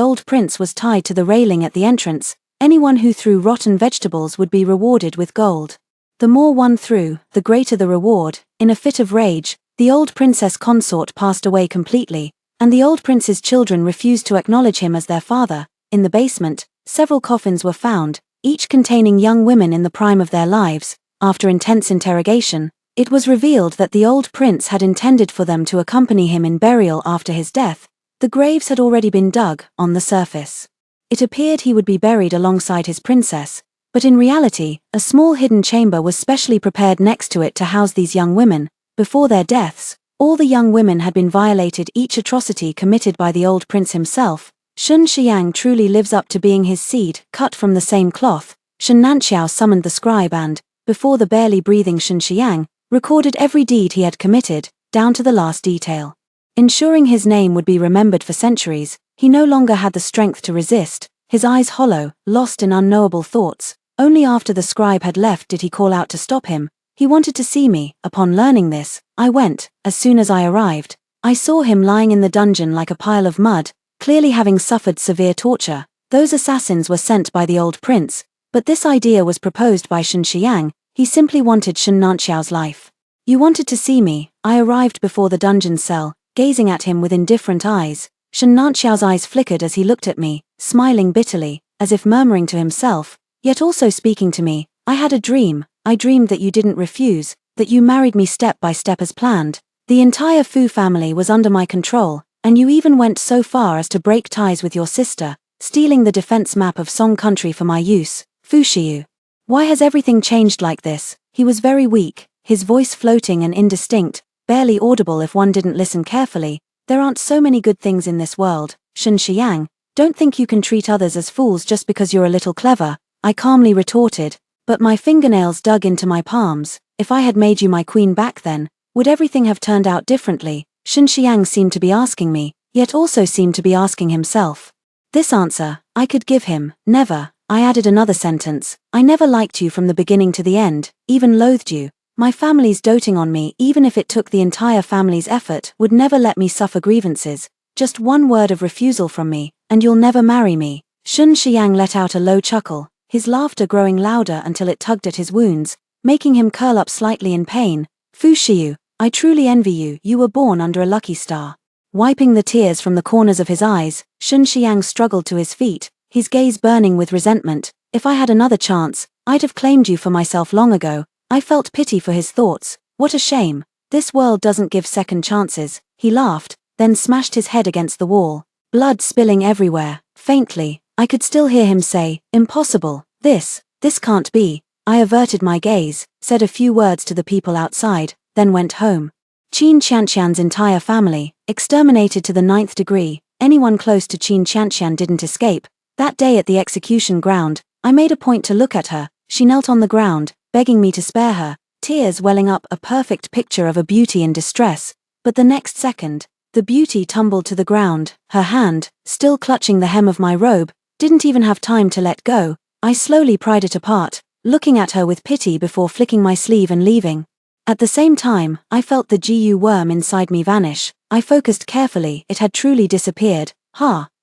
Speaker 1: old prince was tied to the railing at the entrance. Anyone who threw rotten vegetables would be rewarded with gold. The more one threw, the greater the reward. In a fit of rage, the old princess consort passed away completely, and the old prince's children refused to acknowledge him as their father. In the basement, several coffins were found, each containing young women in the prime of their lives. After intense interrogation, it was revealed that the old prince had intended for them to accompany him in burial after his death. The graves had already been dug. On the surface, it appeared he would be buried alongside his princess, but in reality, a small hidden chamber was specially prepared next to it to house these young women. Before their deaths, all the young women had been violated, each atrocity committed by the old prince himself. Shan Xiang truly lives up to being his seed, cut from the same cloth. Shan Nanxiao summoned the scribe and, before the barely breathing Shan Xiang, recorded every deed he had committed, down to the last detail. Ensuring his name would be remembered for centuries, he no longer had the strength to resist, his eyes hollow, lost in unknowable thoughts. Only after the scribe had left did he call out to stop him. He wanted to see me. Upon learning this, I went. As soon as I arrived, I saw him lying in the dungeon like a pile of mud, clearly having suffered severe torture. Those assassins were sent by the old prince, but this idea was proposed by Shan Xiang. He simply wanted Shan Nanxiao's life. You wanted to see me. I arrived before the dungeon cell, gazing at him with indifferent eyes. Shan Nanxiao's eyes flickered as he looked at me, smiling bitterly, as if murmuring to himself, yet also speaking to me. I had a dream. I dreamed that you didn't refuse, that you married me step by step as planned. The entire Fu family was under my control, and you even went so far as to break ties with your sister, stealing the defense map of Song country for my use. Fu Shiyu. Why has everything changed like this? He was very weak, his voice floating and indistinct, barely audible if one didn't listen carefully. There aren't so many good things in this world. Shan Xiang, don't think you can treat others as fools just because you're a little clever, I calmly retorted, but my fingernails dug into my palms. If I had made you my queen back then, would everything have turned out differently? Shan Xiang seemed to be asking me, yet also seemed to be asking himself. This answer, I could give him. Never. I added another sentence. I never liked you from the beginning to the end, even loathed you. My family's doting on me, even if it took the entire family's effort, would never let me suffer grievances. Just one word of refusal from me, and you'll never marry me. Shan Xiang let out a low chuckle, his laughter growing louder until it tugged at his wounds, making him curl up slightly in pain. Fu Shiyu, I truly envy you. You were born under a lucky star. Wiping the tears from the corners of his eyes, Shan Xiang struggled to his feet, his gaze burning with resentment. If I had another chance, I'd have claimed you for myself long ago. I felt pity for his thoughts. What a shame. This world doesn't give second chances. He laughed, then smashed his head against the wall, blood spilling everywhere. Faintly, I could still hear him say, impossible. This can't be. I averted my gaze, said a few words to the people outside, then went home. Qin Qianqian's entire family, exterminated to the 9th degree. Anyone close to Qin Qianqian didn't escape. That day at the execution ground, I made a point to look at her. She knelt on the ground, begging me to spare her, tears welling up, a perfect picture of a beauty in distress. But the next second, the beauty tumbled to the ground. Her hand, still clutching the hem of my robe, didn't even have time to let go. I slowly pried it apart, looking at her with pity before flicking my sleeve and leaving. At the same time, I felt the GU worm inside me vanish. I focused carefully. It had truly disappeared.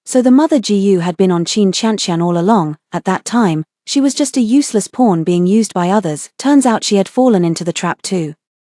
Speaker 1: So the mother GU had been on Qin Qianqian all along. At that time, she was just a useless pawn being used by others. Turns out she had fallen into the trap too.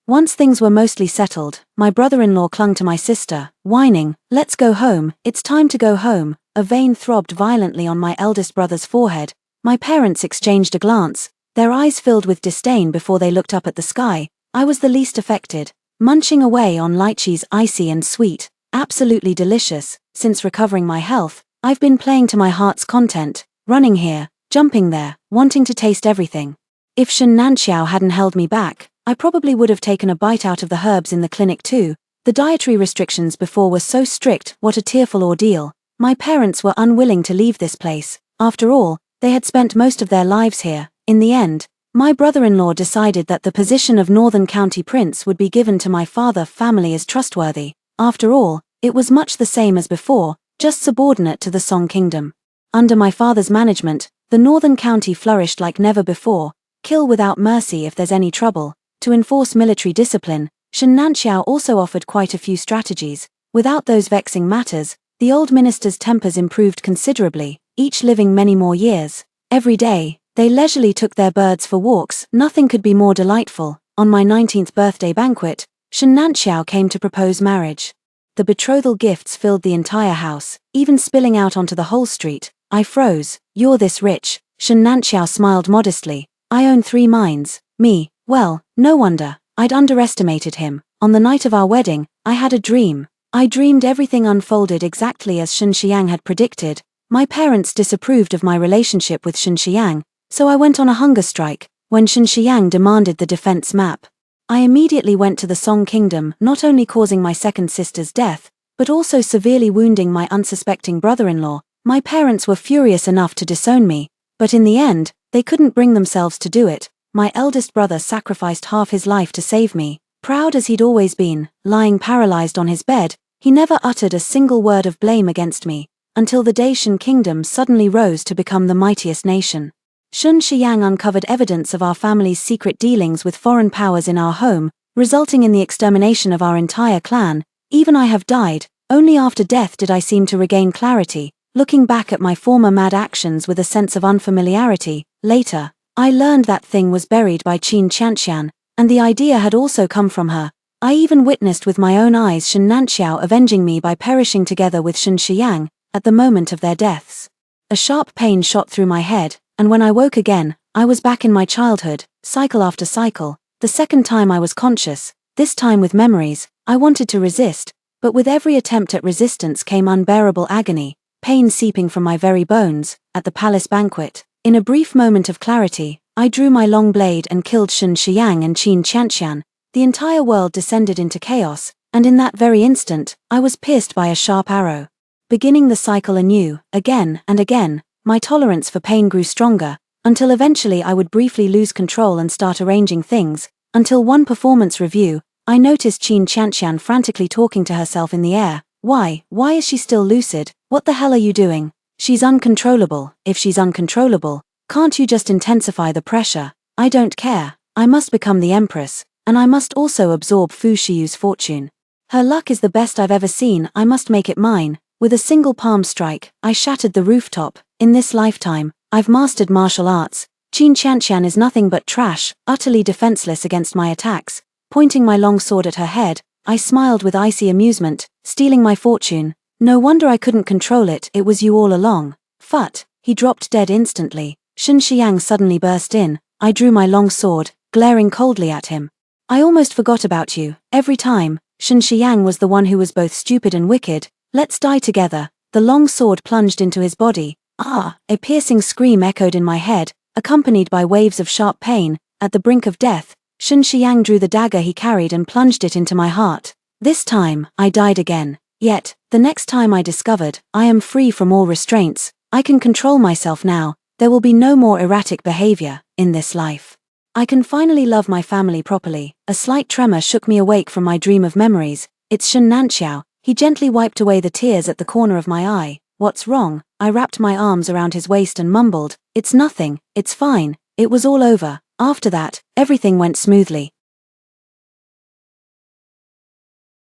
Speaker 1: Once things were mostly settled, my brother-in-law clung to my sister, whining, "Let's go home, it's time to go home." A vein throbbed violently on my eldest brother's forehead. My parents exchanged a glance, their eyes filled with disdain before they looked up at the sky. I was the least affected, munching away on lychees, icy and sweet, absolutely delicious. Since recovering my health, I've been playing to my heart's content, running here, jumping there, wanting to taste everything. If Shen Nanxiao hadn't held me back, I probably would have taken a bite out of the herbs in the clinic too. The dietary restrictions before were so strict, what a tearful ordeal. My parents were unwilling to leave this place. After all, they had spent most of their lives here. In the end, my brother-in-law decided that the position of Northern County Prince would be given to my father. Family is trustworthy. After all, it was much the same as before, just subordinate to the Song Kingdom. Under my father's management, the Northern County flourished like never before. Kill without mercy if there's any trouble. To enforce military discipline, Shen Nanxiao also offered quite a few strategies. Without those vexing matters, the old minister's tempers improved considerably, each living many more years. Every day, they leisurely took their birds for walks. Nothing could be more delightful. On my 19th birthday banquet, Shen Nanxiao came to propose marriage. The betrothal gifts filled the entire house, even spilling out onto the whole street. I froze. You're this rich? Shen Nanxiao smiled modestly. I own 3 mines. Me, well, no wonder. I'd underestimated him. On the night of our wedding, I had a dream. I dreamed everything unfolded exactly as Shen Xiang had predicted. My parents disapproved of my relationship with Shen Xiang, so I went on a hunger strike. When Shen Xiang demanded the defense map, I immediately went to the Song Kingdom, not only causing my second sister's death, but also severely wounding my unsuspecting brother-in-law. My parents were furious enough to disown me, but in the end, they couldn't bring themselves to do it. My eldest brother sacrificed half his life to save me. Proud as he'd always been, lying paralyzed on his bed, he never uttered a single word of blame against me, until the day Shen Kingdom suddenly rose to become the mightiest nation. Shen Xiang uncovered evidence of our family's secret dealings with foreign powers in our home, resulting in the extermination of our entire clan. Even I have died. Only after death did I seem to regain clarity, looking back at my former mad actions with a sense of unfamiliarity. Later, I learned that thing was buried by Qin Qianqian, and the idea had also come from her. I even witnessed with my own eyes Shen Nanxiao avenging me by perishing together with Shen Xiang, at the moment of their deaths. A sharp pain shot through my head, and when I woke again, I was back in my childhood, cycle after cycle. The second time I was conscious, this time with memories. I wanted to resist, but with every attempt at resistance came unbearable agony, pain seeping from my very bones. At the palace banquet, in a brief moment of clarity, I drew my long blade and killed Shen Xiang and Qin Qianqian. The entire world descended into chaos, and in that very instant, I was pierced by a sharp arrow. Beginning the cycle anew, again and again, my tolerance for pain grew stronger, until eventually I would briefly lose control and start arranging things. Until one performance review, I noticed Qin Qianqian frantically talking to herself in the air. Why is she still lucid? What the hell are you doing? She's uncontrollable. If she's uncontrollable, can't you just intensify the pressure? I don't care. I must become the Empress, and I must also absorb Fu Shiyu's fortune. Her luck is the best I've ever seen. I must make it mine. With a single palm strike, I shattered the rooftop. In this lifetime, I've mastered martial arts. Qin Qianqian is nothing but trash, utterly defenseless against my attacks. Pointing my long sword at her head, I smiled with icy amusement. Stealing my fortune? No wonder I couldn't control it. It was you all along. Phut! He dropped dead instantly. Shen Xiang suddenly burst in. I drew my long sword, glaring coldly at him. I almost forgot about you. Every time, Shen Xiang was the one who was both stupid and wicked. Let's die together. The long sword plunged into his body. Ah! A piercing scream echoed in my head, accompanied by waves of sharp pain. At the brink of death, Shen Xiang drew the dagger he carried and plunged it into my heart. This time, I died again. Yet, the next time I discovered, I am free from all restraints. I can control myself now. There will be no more erratic behavior in this life. I can finally love my family properly. A slight tremor shook me awake from my dream of memories. It's Shen Nanxiao. He gently wiped away the tears at the corner of my eye. What's wrong? I wrapped my arms around his waist and mumbled. It's nothing. It's fine. It was all over. After that, everything went smoothly.